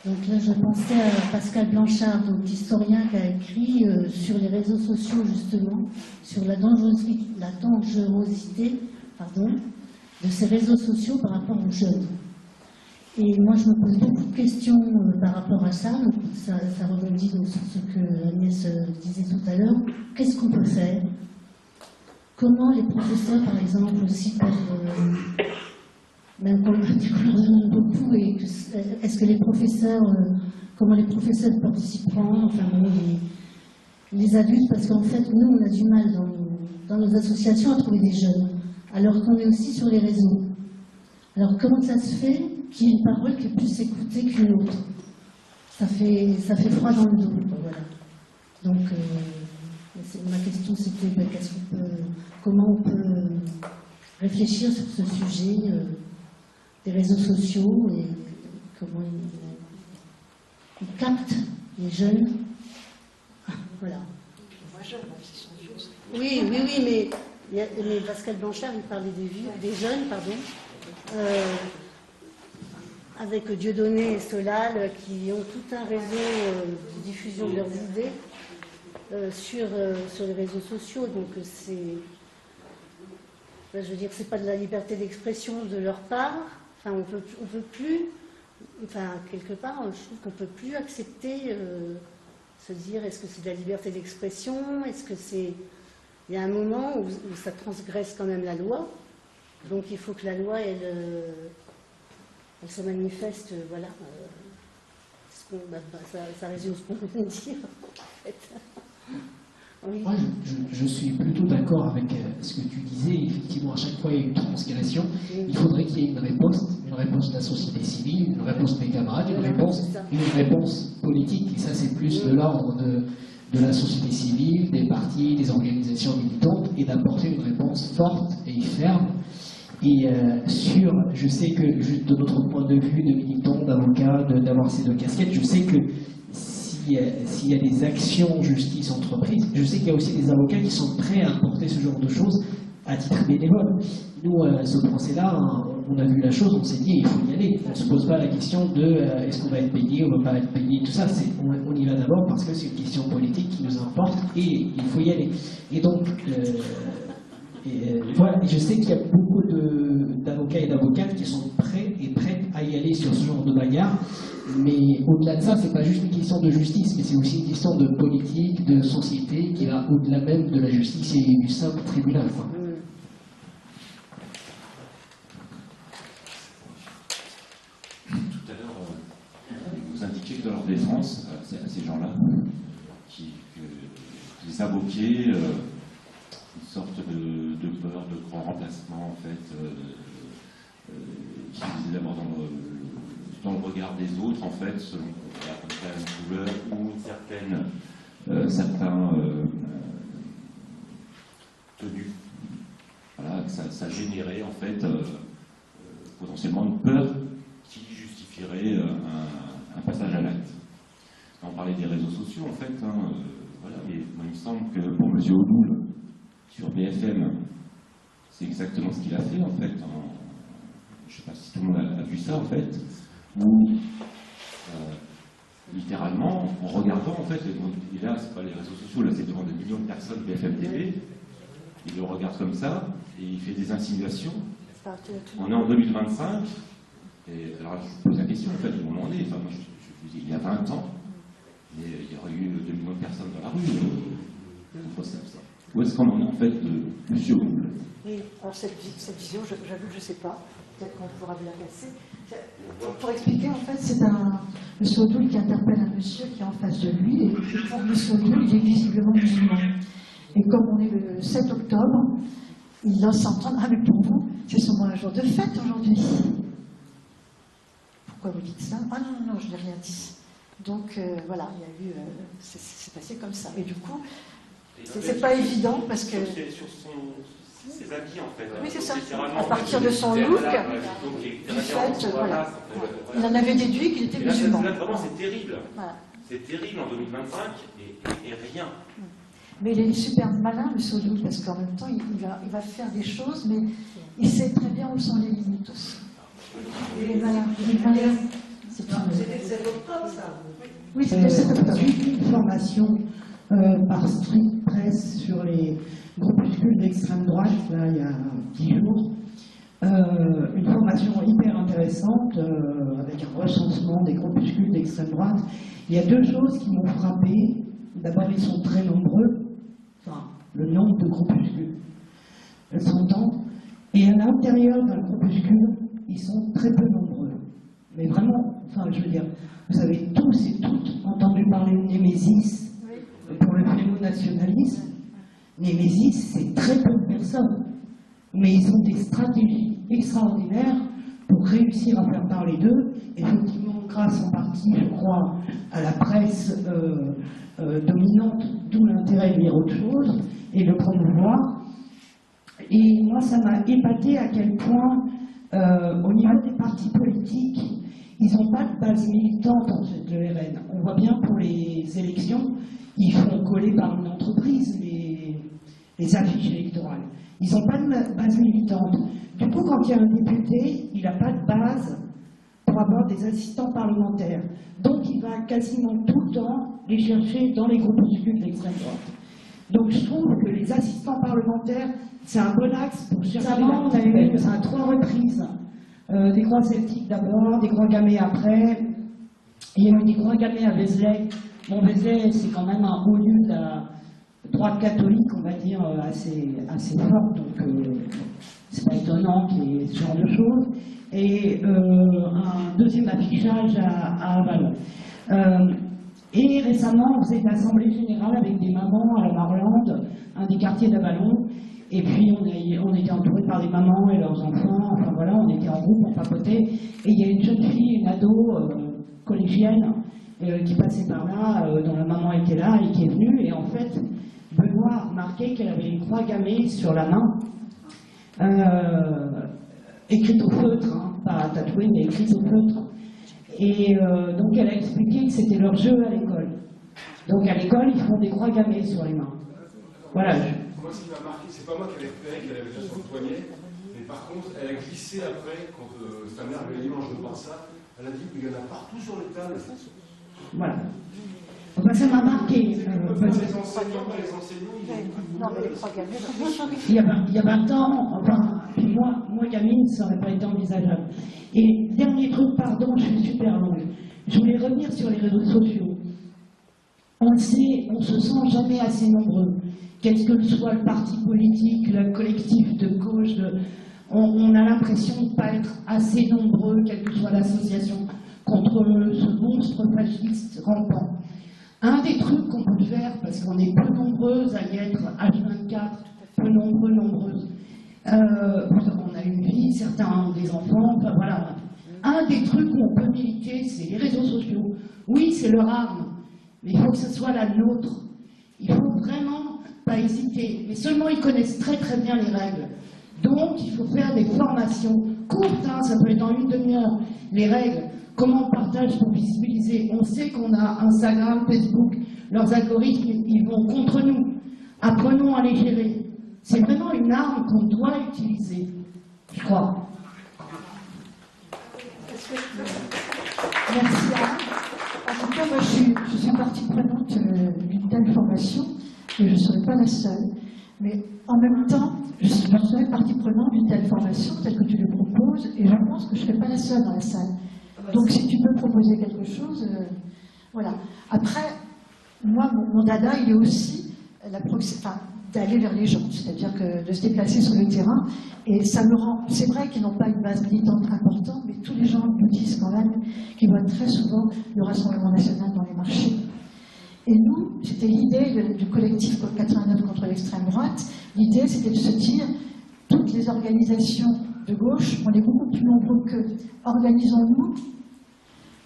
Donc là, je pensais à Pascal Blanchard, donc historien qui a écrit sur les réseaux sociaux, justement, sur la dangerosité de ces réseaux sociaux par rapport aux jeunes. Et moi, je me pose beaucoup de questions par rapport à ça. Donc, ça rebondit donc sur ce que Agnès disait tout à l'heure. Qu'est-ce qu'on peut faire? Comment les professeurs, par exemple, aussi peuvent... même qu'on leur demande beaucoup, et est-ce que les professeurs, comment les professeurs participeront, enfin bon, les adultes, parce qu'en fait, nous, on a du mal dans nos associations à trouver des jeunes, alors qu'on est aussi sur les réseaux. Alors comment ça se fait qu'il y ait une parole qui est plus écoutée qu'une autre? Ça fait froid dans le dos, voilà. Donc, ma question c'était comment on peut réfléchir sur ce sujet des réseaux sociaux et comment ils captent les jeunes. Voilà. Moi, jeunes, ils sont vieux. Oui, mais Pascal Blanchard, il parlait des jeunes, pardon, avec Dieudonné et Solal, qui ont tout un réseau de diffusion de leurs idées sur les réseaux sociaux. Donc je veux dire, c'est pas de la liberté d'expression de leur part. Enfin, on peut plus, enfin, quelque part, je trouve qu'on ne peut plus accepter, se dire, est-ce que c'est de la liberté d'expression? Est-ce que c'est... Il y a un moment où ça transgresse quand même la loi, donc il faut que la loi, elle se manifeste, voilà. Ça résume ce qu'on vient de dire, en fait. Moi, je suis plutôt d'accord avec ce que tu disais. Effectivement, à chaque fois, il y a une transgression. Il faudrait qu'il y ait une réponse de la société civile, une réponse des camarades, une réponse politique. Et ça, c'est plus de l'ordre de la société civile, des partis, des organisations militantes, et d'apporter une réponse forte et ferme. Et je sais que, de notre point de vue de militants, d'avocats, d'avoir ces deux casquettes, je sais que s'il y a des actions justice entreprises, je sais qu'il y a aussi des avocats qui sont prêts à apporter ce genre de choses à titre bénévole. Nous, ce procès-là, on a vu la chose, on s'est dit il faut y aller. On ne se pose pas la question de est-ce qu'on va être payé, on ne va pas être payé, tout ça. On y va d'abord parce que c'est une question politique qui nous importe et il faut y aller. Et donc, voilà, je sais qu'il y a beaucoup d'avocats et d'avocates qui sont prêts et prêtes à y aller sur ce genre de bagarre. Mais au-delà de ça, c'est pas juste une question de justice, mais c'est aussi une question de politique, de société, qui va au-delà même de la justice et du simple tribunal, quoi. Tout à l'heure, vous indiquiez que dans leur défense, à ces gens-là, que les invoquaient une sorte de peur, de grand remplacement, en fait, qui visait d'abord dans le regard des autres, en fait, selon une couleur ou certains tenues. Voilà, que ça générait, en fait, potentiellement une peur qui justifierait un passage à l'acte. On parlait des réseaux sociaux, en fait, voilà, mais moi, il me semble que pour M. Odoul, sur BFM, c'est exactement ce qu'il a fait, en fait. Je ne sais pas si tout le monde a vu ça, en fait, où, littéralement, en regardant, en fait, et là, c'est pas les réseaux sociaux, là, c'est devant des millions de personnes BFM TV, il le regarde comme ça, et il fait des insinuations. On est en 2025, et alors je vous pose la question, en fait, où on en est. Enfin, moi, je vous dis, il y a 20 ans, il y aurait eu 2 millions de personnes dans la rue, contre ça. Où est-ce qu'on en est, en fait, de M. Odoul? Oui, alors cette vision, j'avoue que je ne sais pas. Peut-être qu'on pourra vous la passer. Pour expliquer, en fait, c'est un monsieur Odoul qui interpelle un monsieur qui est en face de lui, et pour monsieur Odoul, il est visiblement musulman. Et comme on est le 7 octobre, il doit s'entendre, ah mais pour vous, c'est sûrement un jour de fête aujourd'hui. Pourquoi vous dites ça? Ah non, je n'ai rien dit. Donc voilà, il y a eu, c'est passé comme ça. Et du coup, c'est pas évident parce que... Sur ses habits, en fait. Oui, c'est ça. À partir de son look, du fait, voilà. Il en avait déduit qu'il était musulman. Là, vraiment, c'est terrible. Voilà. C'est terrible en 2025 et rien. Mais il est super malin, M. Odoul, parce qu'en même temps, il va faire des choses, mais il sait très bien où sont les limites aussi. Il est malin. C'était octobre, ça. Oui, c'était 7 octobre. J'ai suivi une formation par Street Press sur les groupuscules d'extrême droite, là, il y a 10 jours. Une formation hyper intéressante, avec un recensement des groupuscules d'extrême droite. Il y a deux choses qui m'ont frappé. D'abord, ils sont très nombreux, enfin, le nombre de groupuscules s'entend. Et à l'intérieur d'un groupuscule, ils sont très peu nombreux. Mais vraiment, enfin, je veux dire, vous avez tous et toutes entendu parler de Némésis pour le phéno-nationalisme. Némésis, c'est très peu de personnes, mais ils ont des stratégies extraordinaires pour réussir à faire parler d'eux, effectivement grâce en partie, je crois, à la presse dominante, d'où l'intérêt de lire autre chose et de promouvoir. Et moi, ça m'a épaté à quel point, au niveau des partis politiques, ils n'ont pas de base militante, en fait, le RN. On voit bien pour les élections, ils font coller par une entreprise les affiches électorales. Ils n'ont pas de base militante. Du coup, quand il y a un député, il n'a pas de base pour avoir des assistants parlementaires. Donc, il va quasiment tout le temps les chercher dans les groupuscules d'extrême droite. Donc, je trouve que les assistants parlementaires, c'est un bon axe pour chercher... Récemment, on a eu à 3 reprises des croix celtiques d'abord, des croix gammées après. Il y a eu des croix gammées à Vézelay. Bon, Vézelay, c'est quand même un haut lieu de la droite catholique, on va dire, assez forte. Donc, c'est pas étonnant qu'il y ait ce genre de choses. Et un deuxième affichage à Avalon. Et récemment, on faisait une assemblée générale avec des mamans à la Marlande, un des quartiers d'Avallon. Et puis, on était entourés par des mamans et leurs enfants. Enfin voilà, on était en groupe, on papotait. Et il y a une jeune fille, une ado collégienne, qui passait par là, dont la maman était là et qui est venue. Et en fait, Benoît a remarqué qu'elle avait une croix gammée sur la main, écrite au feutre, hein, pas tatouée, mais écrite au feutre. Et donc elle a expliqué que c'était leur jeu à l'école. Donc à l'école, ils font des croix gammées sur les mains. Voilà. Moi, ce qui m'a marqué, c'est pas moi qui l'ai repéré, qu'elle avait déjà sur le poignet, mais par contre, elle a glissé après, quand sa mère lui a dit, mange de voir ça, elle a dit, il y en a partout sur les tables. Voilà. Enfin, ça m'a marqué. Les enseignants, non, mais les croix gammées, il y a 20 ans, enfin, moi gamine, ça n'aurait pas été envisageable. Et dernier truc, pardon, je suis super longue. Je voulais revenir sur les réseaux sociaux. On le sait, on se sent jamais assez nombreux. Quel que soit le parti politique, le collectif de gauche, on a l'impression de ne pas être assez nombreux, quelle que soit l'association, contre ce monstre fasciste rampant. Un des trucs qu'on peut faire, parce qu'on est peu nombreuses à y être H24, peu nombreuses, on a une vie, certains ont des enfants, enfin voilà. Un des trucs où on peut militer, c'est les réseaux sociaux. Oui, c'est leur arme, mais il faut que ce soit la nôtre. Il faut vraiment pas hésiter, mais seulement ils connaissent très très bien les règles. Donc il faut faire des formations courtes, hein, ça peut être en une demi-heure, les règles. Comment on partage pour visibiliser? On sait qu'on a Instagram, Facebook, leurs algorithmes, ils vont contre nous. Apprenons à les gérer. C'est vraiment une arme qu'on doit utiliser, je crois. Merci Anne. En tout cas, moi je suis partie prenante d'une telle formation et je ne serai pas la seule. Mais en même temps, je serai partie prenante d'une telle formation telle que tu le proposes et je pense que je ne serai pas la seule dans la salle. Donc si tu peux proposer quelque chose, voilà. Après, moi, mon dada, il est aussi d'aller vers les gens, c'est-à-dire que de se déplacer sur le terrain. Et ça me rend, c'est vrai qu'ils n'ont pas une base militante importante, mais tous les gens nous disent quand même qu'ils voient très souvent le Rassemblement national dans les marchés. Et nous, c'était l'idée du collectif 89 contre l'extrême droite. L'idée, c'était de se dire, toutes les organisations de gauche, on est beaucoup plus nombreux qu'eux. Organisons-nous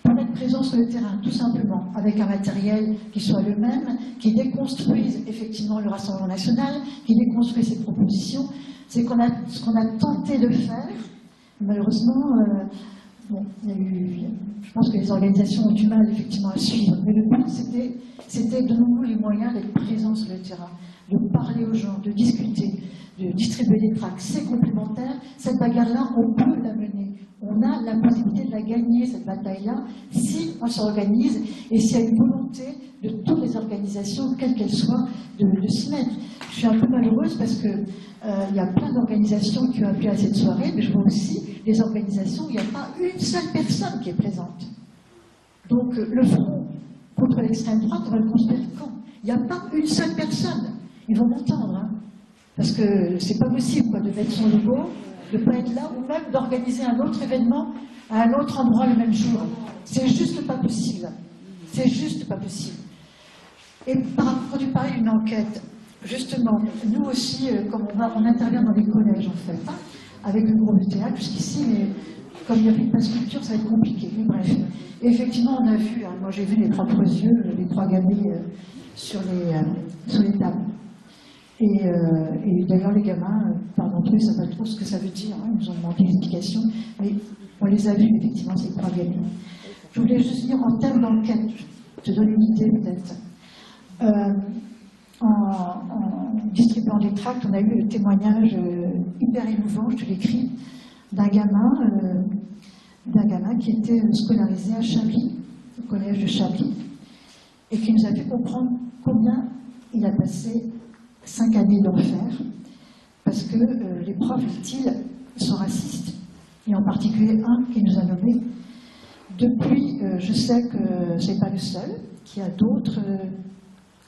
pour être présents sur le terrain, tout simplement, avec un matériel qui soit le même, qui déconstruise effectivement le Rassemblement national, qui déconstruise ses propositions. C'est ce qu'on a tenté de faire. Malheureusement, bon, je pense que les organisations ont du mal effectivement à suivre. Mais le but, c'était de nous les moyens d'être présents sur le terrain, de parler aux gens, de discuter, de distribuer des tracts. C'est complémentaire. Cette bagarre-là, on peut la mener. On a la possibilité de la gagner, cette bataille-là, si on s'organise et s'il y a une volonté de toutes les organisations, quelles qu'elles soient, de s'y mettre. Je suis un peu malheureuse parce qu'il y a plein d'organisations qui ont appelé à cette soirée, mais je vois aussi des organisations où il n'y a pas une seule personne qui est présente. Donc le front contre l'extrême droite, on va le construire quand? Il n'y a pas une seule personne. Ils vont m'entendre, hein, parce que c'est pas possible quoi, de mettre son logo, de ne pas être là, ou même d'organiser un autre événement à un autre endroit le même jour. C'est juste pas possible. C'est juste pas possible. Et par rapport, tu parlais d'une enquête. Justement, nous aussi, comme on intervient dans les collèges en fait, hein, avec le groupe de théâtre jusqu'ici, mais comme il n'y a plus de passe culture, ça va être compliqué. Mais bref. Et effectivement, on a vu, hein, moi j'ai vu les propres yeux, les trois gamins sur les tables. Et d'ailleurs, les gamins, par d'entre eux, ils ne savent pas trop ce que ça veut dire. Hein, ils nous ont demandé l'explication. Mais on les a vus, effectivement, ces trois gamins. Je voulais juste dire en termes d'enquête, je te donne une idée peut-être. En distribuant des tracts, on a eu le témoignage hyper émouvant, je te l'écris, d'un gamin qui était scolarisé à Chablis, au collège de Chablis, et qui nous a fait comprendre combien il a passé 5 années d'enfer, parce que les profs, dit-il, sont racistes, et en particulier un qui nous a nommé. Depuis, je sais que ce n'est pas le seul, qu'il y a d'autres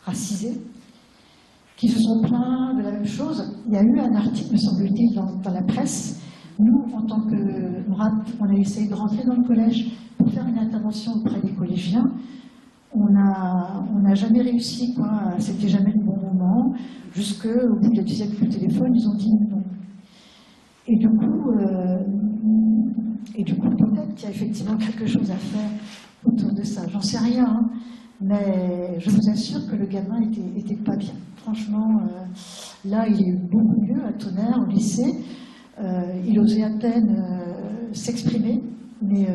racisés qui se sont plaints de la même chose. Il y a eu un article, me semble-t-il, dans la presse. Nous, en tant que RAP, on a essayé de rentrer dans le collège pour faire une intervention auprès des collégiens. on n'a jamais réussi, quoi. C'était jamais le bon moment. Jusqu'au bout de la 10e coup de téléphone, ils ont dit non. Et du coup, peut-être qu'il y a effectivement quelque chose à faire autour de ça. J'en sais rien, hein, mais je vous assure que le gamin était pas bien. Franchement, là, il est beaucoup mieux à Tonnerre, au lycée. Il osait à peine s'exprimer. Mais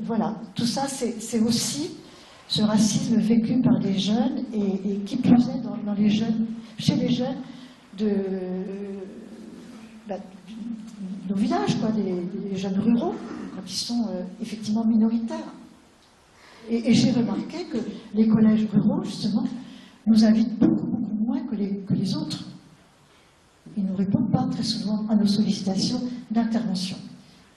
voilà, tout ça, c'est aussi ce racisme vécu par les jeunes et qui plus est dans les jeunes, chez les jeunes de nos villages, quoi, des jeunes ruraux, quand ils sont effectivement minoritaires. Et j'ai remarqué que les collèges ruraux, justement, nous invitent beaucoup moins que les autres. Ils ne répondent pas très souvent à nos sollicitations d'intervention,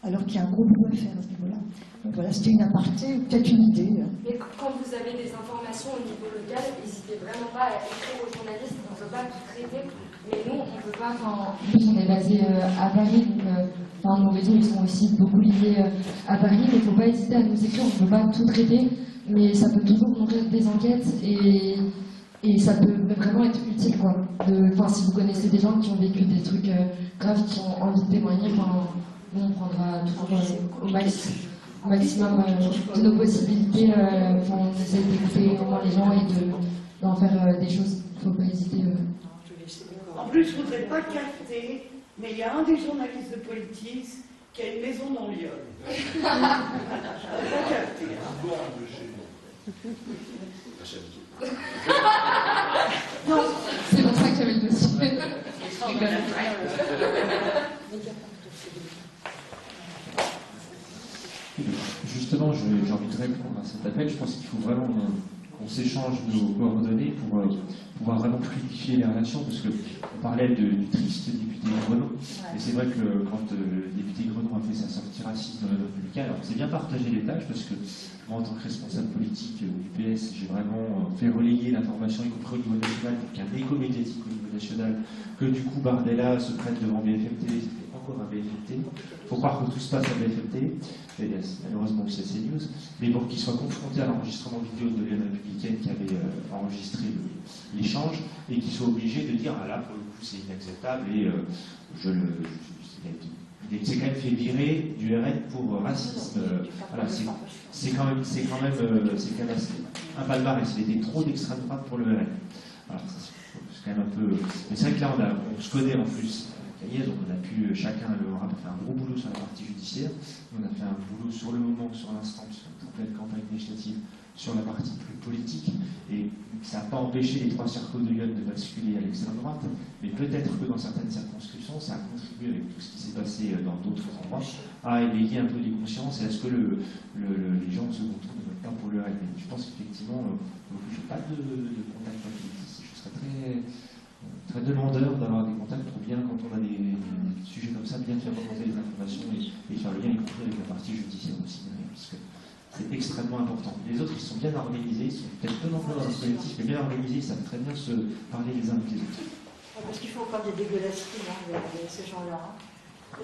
alors qu'il y a un gros boulot à faire à ce niveau-là. Donc voilà, c'était une aparté, peut-être une idée. Mais quand vous avez des informations au niveau local, n'hésitez vraiment pas à écrire aux journalistes, on ne peut pas tout traiter, mais nous, on ne peut pas... En plus, on est basé à Paris, donc nos réseaux ils sont aussi beaucoup liés à Paris, mais il ne faut pas hésiter à nous écrire, on ne peut pas tout traiter, mais ça peut toujours nourrir des enquêtes et ça peut vraiment être utile, quoi. Si vous connaissez des gens qui ont vécu des trucs graves, qui ont envie de témoigner, on prendra toujours au maximum de nos possibilités, on essaie d'écouter comment les gens et d'en faire des choses. Il ne faut pas hésiter. En plus, je ne voudrais pas capter, mais il y a un des journalistes de Politis qui a une maison dans Lyon. Je ne voudrais pas capter. Non, c'est pour ça que j'avais le dossier. Justement, j'ai envie de répondre à cet appel. Je pense qu'il faut vraiment qu'on s'échange nos coordonnées pour pouvoir vraiment fluidifier les relations, parce qu'on parlait du triste député Grenon, et c'est vrai que quand le député Grenon a fait sa sortie raciste dans le républicain, alors c'est bien partager les tâches, parce que moi, en tant que responsable politique du PS, j'ai vraiment fait relayer l'information, y compris au niveau national, pour qu'il y ait un écho médiatique au niveau national, que du coup Bardella se prête devant BFM TV, c'était encore un BFM TV. Il faut croire que tout se passe à BFM TV, et malheureusement aussi à CNews, mais pour qu'il soit confronté à l'enregistrement vidéo de l'Union républicaine qui avait enregistré l'échange, et qu'il soit obligé de dire, ah là, pour le coup, c'est inacceptable, et il s'est quand même fait virer du RN pour racisme. Voilà, c'est quand même un palmarès. Il était trop d'extrême droite pour le RN. Alors, c'est quand même un peu. Mais c'est vrai que là, on se connaît en plus. Agnès, donc on a pu chacun faire un gros boulot sur la partie judiciaire. On a fait un boulot sur le moment, sur l'instant, sur une pleine campagne législative, sur la partie plus politique, et ça n'a pas empêché les 3 circos de Lyon de basculer à l'extrême droite, mais peut-être que dans certaines circonscriptions, ça a contribué, avec tout ce qui s'est passé dans d'autres endroits, à éveiller un peu les consciences et à ce que les gens de second tour ne votent pas pour le RN. Je pense qu'effectivement, je n'ai pas de contact politique, je serais très demandeur d'avoir des contacts pour bien, quand on a des sujets comme ça, bien faire remonter les informations et faire le lien, y compris avec la partie judiciaire aussi, parce que c'est extrêmement important. Les autres, ils sont bien organisés, ils sont peut-être peu nombreux dans le collectif, mais bien organisés, ils savent très bien se parler les uns avec les autres. Parce qu'il faut pas des dégueulasseries avec ces gens-là.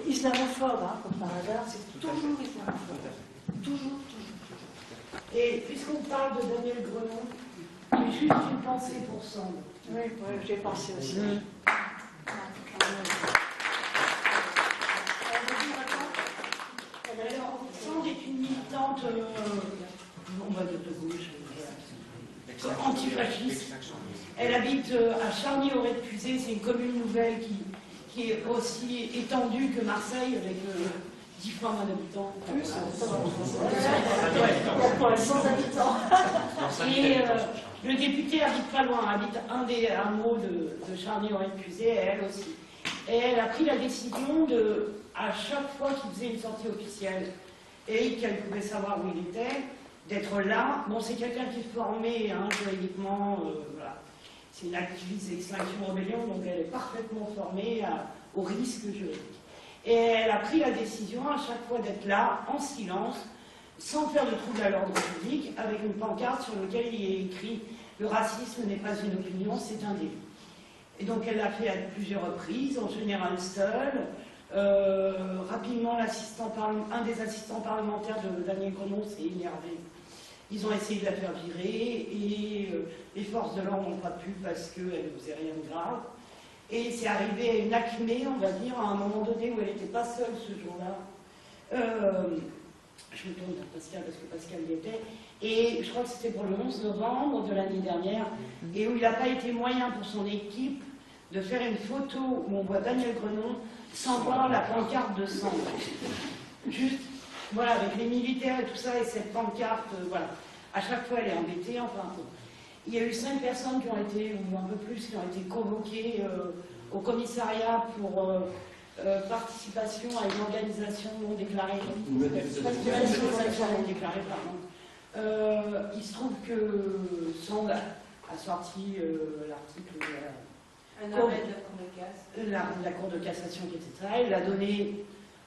Islamophobes, comme par hasard, c'est toujours islamophobe. Toujours. Et puisqu'on parle de Daniel Grenon, j'ai juste une pensée pour Sand. Oui, j'ai pensé aussi. Sand est une militante, on va dire de gauche, antifasciste. Elle habite à Charny-Auray-de-Puisé, c'est une commune nouvelle qui est aussi étendue que Marseille, avec 10 fois moins d'habitants. Plus, 100 habitants. Et le député habite pas loin, habite un des hameaux de Charny-Auray-de-Puisé, et elle aussi. Et elle a pris la décision de, à chaque fois qu'il faisait une sortie officielle et qu'elle pouvait savoir où il était, d'être là. Bon, c'est quelqu'un qui est formé juridiquement, voilà. C'est une activiste d'Extinction Rebellion, donc elle est parfaitement formée au risque juridique. Et elle a pris la décision à chaque fois d'être là, en silence, sans faire de trouble à l'ordre public, avec une pancarte sur laquelle il est écrit « Le racisme n'est pas une opinion, c'est un délit ». Et donc elle l'a fait à plusieurs reprises, en général seule. Rapidement, un des assistants parlementaires de Daniel Grenon s'est énervé Ils ont essayé de la faire virer et les forces de l'ordre n'ont pas pu parce qu'elle ne faisait rien de grave. Et c'est arrivé à une acmé, on va dire, à un moment donné où elle n'était pas seule ce jour-là. Je me tourne vers Pascal parce que Pascal y était. Et je crois que c'était pour le 11 novembre de l'année dernière, et où il n'a pas été moyen pour son équipe de faire une photo où on voit Daniel Grenon sans voir la pancarte de sang. Juste, voilà, avec les militaires et tout ça, et cette pancarte, voilà. À chaque fois, elle est embêtée, enfin. Il y a eu 5 personnes qui ont été, ou un peu plus, qui ont été convoquées au commissariat pour participation à une organisation non déclarée. Participation non déclarée, pardon. Il se trouve que Sand a sorti l'article de la Cour de cassation qui était ça. Il l'a donné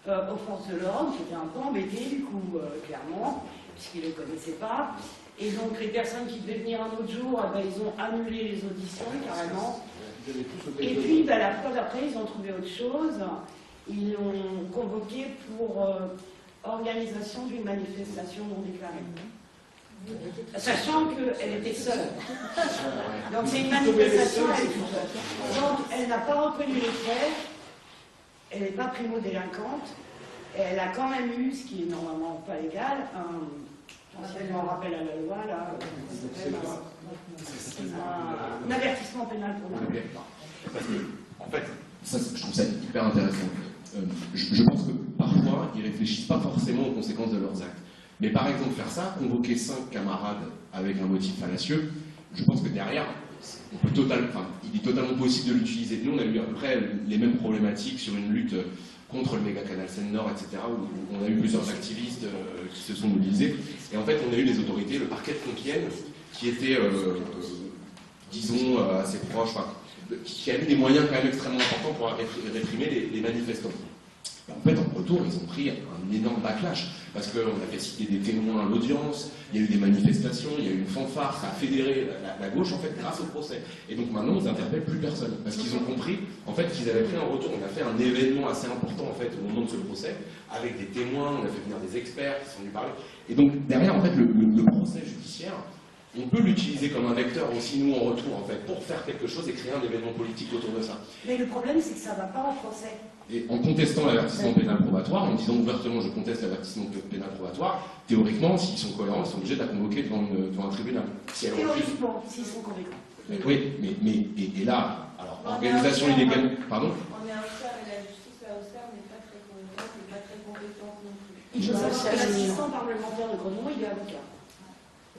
aux forces de l'ordre, qui étaient un peu embêtées, du coup, clairement, puisqu'ils ne le connaissaient pas. Et donc, les personnes qui devaient venir un autre jour, ils ont annulé les auditions, carrément. Et puis, la fois d'après, ils ont trouvé autre chose. Ils l'ont convoqué pour organisation d'une manifestation non déclarée. Sachant qu'elle était seule. Donc, c'est une manifestation, donc elle n'a pas reconnu les faits, elle n'est pas primo-délinquante, elle a quand même eu, ce qui est normalement pas légal, un rappel à la loi, là, un avertissement pénal pour la loi. Parce que, en fait, ça, je trouve ça hyper intéressant. Je pense que parfois, ils ne réfléchissent pas forcément aux conséquences de leurs actes. Mais par exemple, faire ça, convoquer 5 camarades avec un motif fallacieux, je pense que derrière, il est totalement possible de l'utiliser. Nous, on a eu à peu près les mêmes problématiques sur une lutte contre le méga canal Seine-Nord, etc., où on a eu plusieurs activistes qui se sont mobilisés. Et en fait, on a eu les autorités, le parquet de Compiègne, qui était, disons, assez proche, qui a eu des moyens quand même extrêmement importants pour réprimer les manifestants. En fait, en retour, ils ont pris un énorme backlash, parce qu'on a fait citer des témoins à l'audience, il y a eu des manifestations, il y a eu une fanfare, ça a fédéré la gauche, en fait, grâce au procès. Et donc maintenant, ils n'interpellent plus personne, parce qu'ils ont compris, en fait, qu'ils avaient pris un retour. On a fait un événement assez important, en fait, au moment de ce procès, avec des témoins, on a fait venir des experts qui sont venus parler. Et donc, derrière, en fait, le procès judiciaire, on peut l'utiliser comme un vecteur aussi, nous, en retour, en fait, pour faire quelque chose et créer un événement politique autour de ça. Mais le problème, c'est que ça ne va pas au procès. Et en contestant l'avertissement pénal probatoire, en disant ouvertement je conteste l'avertissement pénal probatoire, théoriquement, s'ils sont cohérents, ils sont obligés de la convoquer devant un tribunal. Si théoriquement, s'ils sont convaincants. Oui, mais là, alors, organisation illégale. Pardon ? On est à Auxerre et la justice à Auxerre n'est pas très cohérente et pas très compétente non plus. Il faut savoir que l'assistant parlementaire de Grenoble, il est avocat.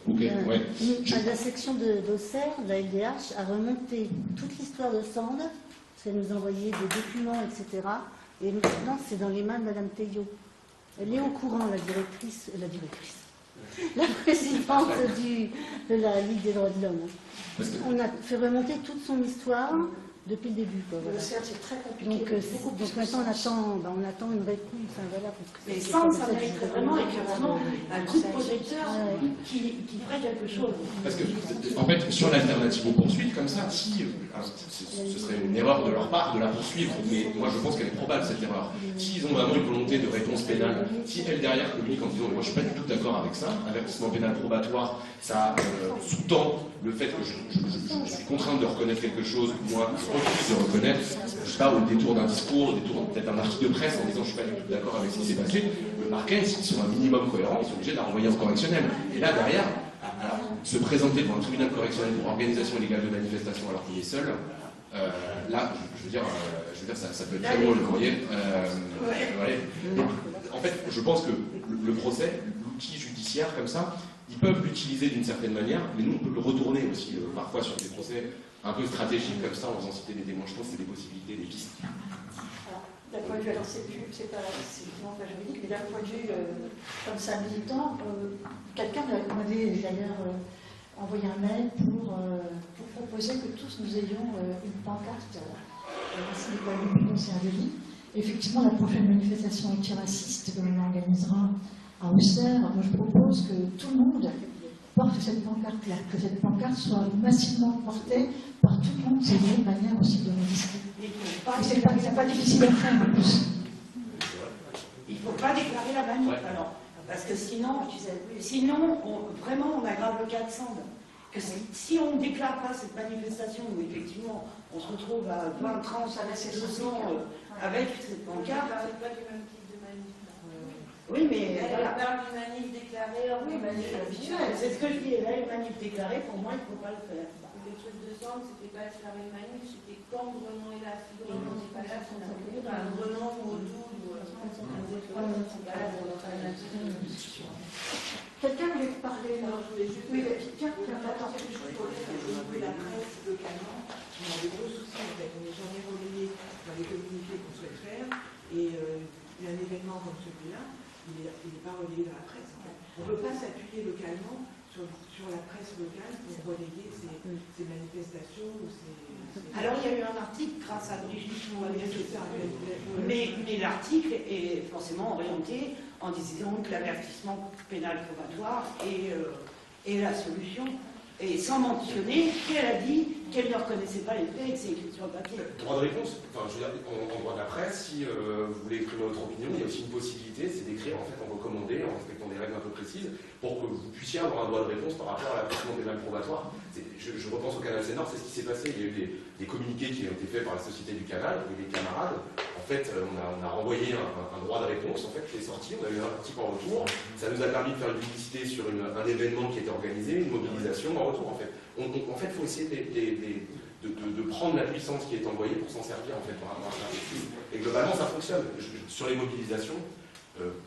Ok, ouais. La section d'Auxerre, la LDH, a remonté toute l'histoire de Sand, parce qu'elle nous envoyait des documents, etc. Et maintenant, c'est dans les mains de Mme Théiot. Elle est au courant, la présidente de la Ligue des droits de l'homme. On a fait remonter toute son histoire depuis le début. Voilà. C'est très compliqué. Donc maintenant, on attend une réponse. Voilà, mais ça mériterait vraiment et vraiment un coup de projecteur qui ferait quelque chose. Parce que, en fait, sur l'alternative aux poursuites, comme ça, si, ce serait une erreur de leur part de la poursuivre, mais moi je pense qu'elle est probable cette erreur. S'ils ont vraiment une volonté de réponse pénale, si elle derrière communique en disant, moi je suis pas du tout d'accord avec ça, avertissement pénal probatoire, ça sous-tend le fait que je suis contraint de reconnaître quelque chose, moi je refuse de reconnaître, je sais pas, au détour d'un discours, au détour peut-être d'un article de presse en disant je suis pas du tout d'accord avec ce qui s'est passé, le parquet, s'ils sont un minimum cohérents, ils sont obligés de la renvoyer en correctionnel. Et là derrière, alors, se présenter devant un tribunal correctionnel pour organisation illégale de manifestation alors qu'il est seul, là, je veux dire, ça peut être très drôle, vous voyez. Donc, en fait, je pense que le procès, l'outil judiciaire comme ça, ils peuvent l'utiliser d'une certaine manière, mais nous, on peut le retourner aussi parfois sur des procès un peu stratégiques comme ça, en faisant citer des témoins. Je pense que c'est des possibilités, des pistes. D'un point de vue, alors c'est pas juridique, mais d'un point de vue comme ça militant, quelqu'un m'avait d'ailleurs envoyé un mail pour proposer que tous nous ayons une pancarte à Saint-Denis. Effectivement, la prochaine manifestation antiraciste que l'on organisera à Auxerre, moi je propose que tout le monde porte cette pancarte-là, que cette pancarte soit massivement portée par tout le monde. C'est une manière aussi de résister. C'est pas difficile à faire en plus. Il ne faut pas déclarer la manif alors. Parce que sinon vraiment, on aggrave le cas de Sand. Que si on ne déclare pas cette manifestation où effectivement on se retrouve à 20, 30, 200 avec cette pancarte. On ne parle pas du même type de manif. Oui, mais. Elle parle d'une manif déclarée, oui, manif habituelle. C'est ce que je dis. Là, une manif déclarée, pour moi, il ne faut pas le faire. Le truc de Sand, c'était pas de faire une manif, c'était quand Brenan est là. Si Brenan n'est pas là, on a fait Brenan ou Autour ou Quelqu'un voulait parler là? Je voulais juste dire, attends, je voulais la presse localement, on a des gros soucis en fait, on n'est jamais relayé dans les communiqués qu'on souhaite faire, et un événement comme celui-là, il n'est pas relayé dans la presse. En fait. On ne peut pas s'appuyer localement sur la presse locale pour relayer ces manifestations ou ces... Alors il y a eu un article grâce à Brigitte mais l'article est forcément orienté en disant que l'avertissement pénal probatoire est la solution, et sans mentionner qu'elle a dit qu'elle ne reconnaissait pas les faits et que c'est écrit sur le papier. Droit de réponse, enfin, je veux dire, en droit de la presse, si vous voulez exprimer votre opinion, il y a aussi une possibilité, c'est d'écrire en fait en recommandé, en respectant des règles un peu précises, pour que vous puissiez avoir un droit de réponse par rapport à l'avertissement pénal probatoire. Je repense au canal Sénor, c'est ce qui s'est passé. Il y a eu des communiqués qui ont été faits par la Société du Canal et des camarades. En fait, on a renvoyé un droit de réponse en fait, qui est sorti, on a eu un article en retour. Ça nous a permis de faire une publicité sur un événement qui était organisé, une mobilisation en retour en fait. En fait, il faut essayer de prendre la puissance qui est envoyée pour s'en servir en fait par rapport à ça. Et globalement, ça fonctionne. Sur les mobilisations,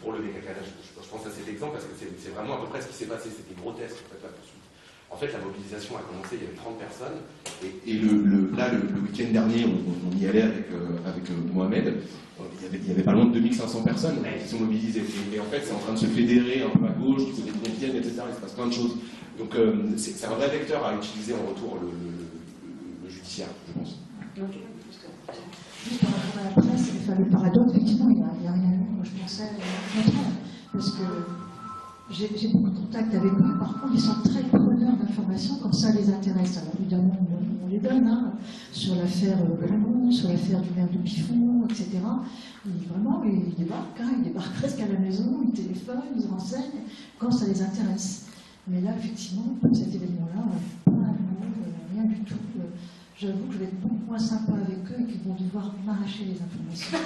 pour le décalage, je pense à cet exemple parce que c'est vraiment à peu près ce qui s'est passé. C'était grotesque en fait la poursuite. En fait, la mobilisation a commencé, il y avait 30 personnes. Et le week-end dernier, on y allait avec Mohamed. Il y avait pas loin de 2500 personnes qui sont mobilisées. Et en fait, c'est en train de se fédérer un peu à gauche, du côté de Compiègne, etc. Il se passe plein de choses. Donc, c'est un vrai vecteur à utiliser en retour le judiciaire, je pense. Okay. Juste par rapport à la presse, le paradoxe, effectivement, il n'y a rien eu. Moi, je pensais parce que j'ai beaucoup de contacts avec eux. Par contre, ils sont très preneurs d'informations quand ça les intéresse. Alors, évidemment, on les donne sur l'affaire Blamont, sur l'affaire du maire de Piffon, etc. Vraiment, ils débarquent presque à la maison, ils téléphonent, ils se renseignent quand ça les intéresse. Mais là, effectivement, pour cet événement-là, pas un mot, rien du tout. J'avoue que je vais être beaucoup moins sympa avec eux et qu'ils vont devoir m'arracher les informations.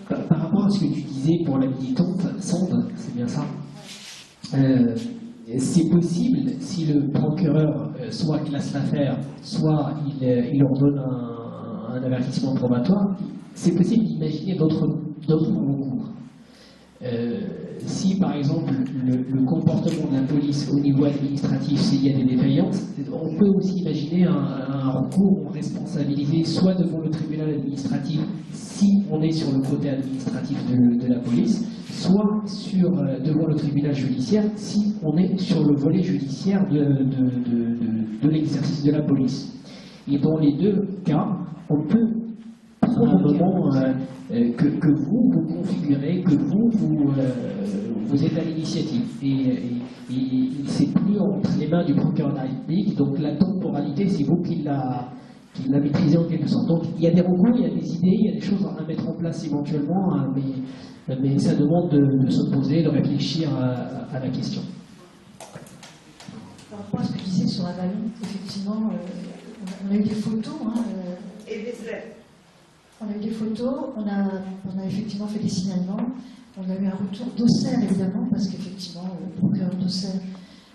Par rapport à ce que tu disais pour la militante, Sand, c'est bien ça. C'est possible, si le procureur soit classe l'affaire, soit il ordonne un avertissement probatoire, c'est possible d'imaginer d'autres recours. Si par exemple le comportement de la police au niveau administratif, s'il y a des défaillances, on peut aussi imaginer un recours ou responsabilité soit devant le tribunal administratif si on est sur le côté administratif de la police, soit devant le tribunal judiciaire si on est sur le volet judiciaire de l'exercice de la police. Et dans les deux cas, on peut à un moment que vous configurez, que vous êtes à l'initiative. Et c'est plus entre les mains du procureur de la République, donc la temporalité, c'est vous qui la maîtrisez en quelque sorte. Donc il y a des recours, il y a des idées, il y a des choses à mettre en place éventuellement, mais ça demande de se poser, de réfléchir à la question. Par rapport à ce que tu disais sur Avalon, effectivement, on a eu des photos. Et Vézelay. On a eu des photos, on a effectivement fait des signalements, on a eu un retour d'Auxerre évidemment, parce qu'effectivement, le procureur d'Auxerre,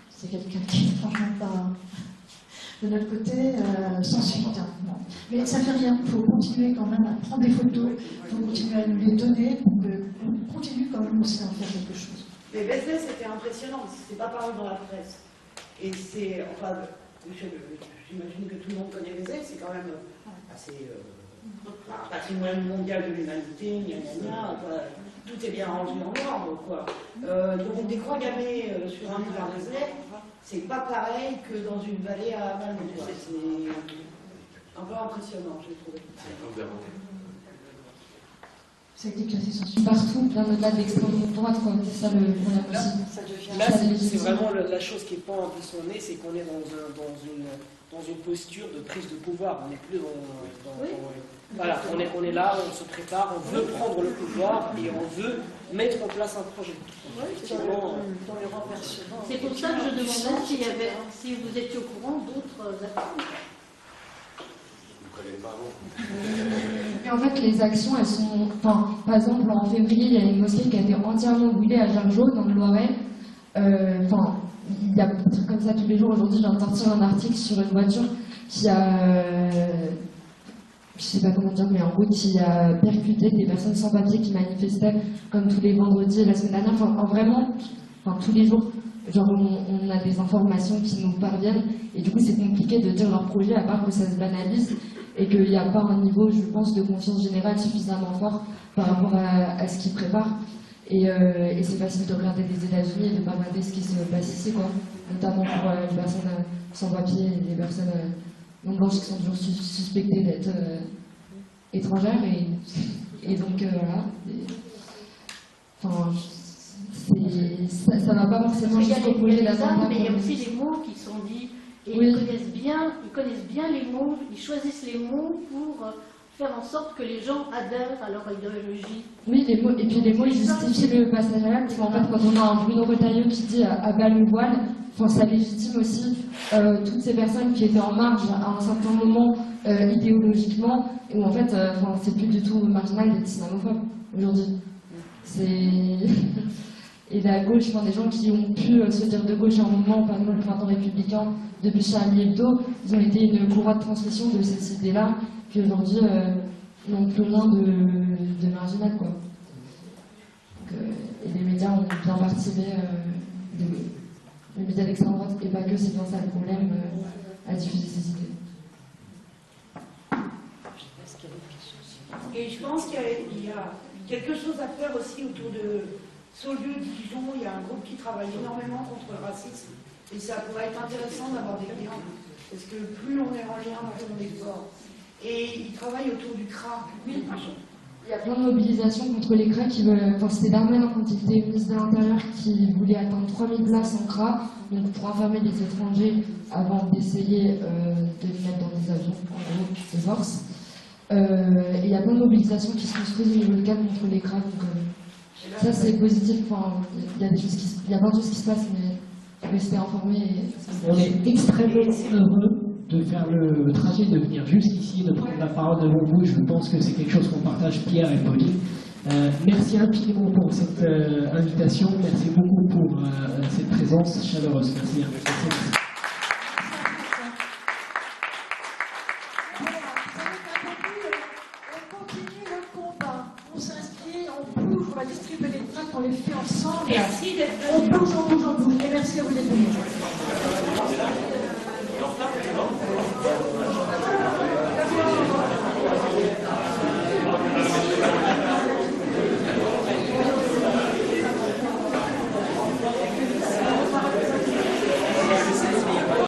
c'est quelqu'un qui n'est franchement pas de notre côté, sans suite. Non. Mais ça ne fait rien, il faut continuer quand même à prendre des photos, il faut continuer à nous les donner pour qu'on continue quand même aussi à en faire quelque chose. Mais Vézelay, c'était impressionnant, c'est pas paru dans la presse. Et c'est, enfin, j'imagine que tout le monde connaît Vézelay, c'est quand même assez... patrimoine mondial de l'humanité, tout est bien rangé en ordre, quoi. Donc des croix gammées sur un boulevard Vézelay, c'est pas pareil que dans une vallée à Malmö. C'est un peu impressionnant, j'ai trouvé. Ça a été classé sans partout, bien au-delà de l'extrême droite, quoi. C'est ça le problème aussi. Là, c'est vraiment la chose qui pend un peu son nez, c'est qu'on est dans une posture de prise de pouvoir. On n'est plus voilà, on est là, on se prépare, on veut prendre le pouvoir et on veut mettre en place un projet. C'est pour ça que je demandais si vous étiez au courant d'autres actions. Mais en fait, les actions, elles sont... Enfin, par exemple, en février, il y a une mosquée qui a été entièrement brûlée à Jargeau, dans le Loiret. Enfin, il y a des trucs comme ça tous les jours. Aujourd'hui, je viens de sortir un article sur une voiture qui a... je sais pas comment dire, mais en gros, qui a percuté des personnes sans papier qui manifestaient, comme tous les vendredis la semaine dernière. Enfin, vraiment, tous les jours. Genre, on a des informations qui nous parviennent. Et du coup, c'est compliqué de dire leur projet, à part que ça se banalise. Et qu'il n'y a pas un niveau, je pense, de confiance générale suffisamment fort par rapport à ce qu'ils préparent. Et c'est facile de regarder les États-Unis et de ne pas regarder ce qui se passe ici, quoi. Notamment pour les personnes sans papier et les personnes non blanches qui sont toujours suspectées d'être étrangères. Et donc, voilà. Enfin, ça va pas forcément jusqu'au projet d'attentat. Mais il y a aussi des mots qui sont dits. Et oui. Ils connaissent bien les mots, ils choisissent les mots pour faire en sorte que les gens adhèrent à leur idéologie. Oui, les mots, et puis les mots, ils justifient le passage à l'acte. En fait, quand on a un Bruno Retailleau qui dit à bas le voile, ça légitime aussi toutes ces personnes qui étaient en marge à un certain moment idéologiquement, et où en fait, c'est plus du tout marginal d'être islamophobe aujourd'hui. Et la gauche, des gens qui ont pu se dire de gauche à un moment, par exemple le printemps républicain, depuis Charlie Hebdo, ils ont été une courroie de transmission de ces idées-là, qui aujourd'hui n'ont plus rien de marginal, quoi. Donc, et les médias ont bien participé, les médias d'extrême droite, et pas que, c'est bien ça le problème, à diffuser ces idées. Et je pense qu'il y a quelque chose à faire aussi autour de Saulieu, Dijon. Il y a un groupe qui travaille énormément contre le racisme. Et ça pourrait être intéressant d'avoir des liens. Parce que plus on est en lien, plus on est fort. Et ils travaillent autour du CRA. Oui, il y a plein de mobilisations contre les CRA qui veulent. C'était Darmanin quand il était ministre de l'Intérieur qui voulait atteindre 3000 places en CRA, donc pour enfermer les étrangers avant d'essayer de les mettre dans des avions, en gros, de force. Et il y a plein de mobilisations qui se construisent au niveau local contre les CRA. Donc, ça c'est positif. Il y a plein de choses qui se passent, mais il faut rester informé. On est extrêmement heureux de faire le trajet, de venir jusqu'ici, de prendre la parole devant vous. Je pense que c'est quelque chose qu'on partage, Pierre et Pauline. Merci infiniment pour cette invitation. Merci beaucoup pour cette présence chaleureuse. Merci. On va distribuer les tracts, on les fait ensemble. Merci d'être venu. On bouge. Et merci à vous d'être venus.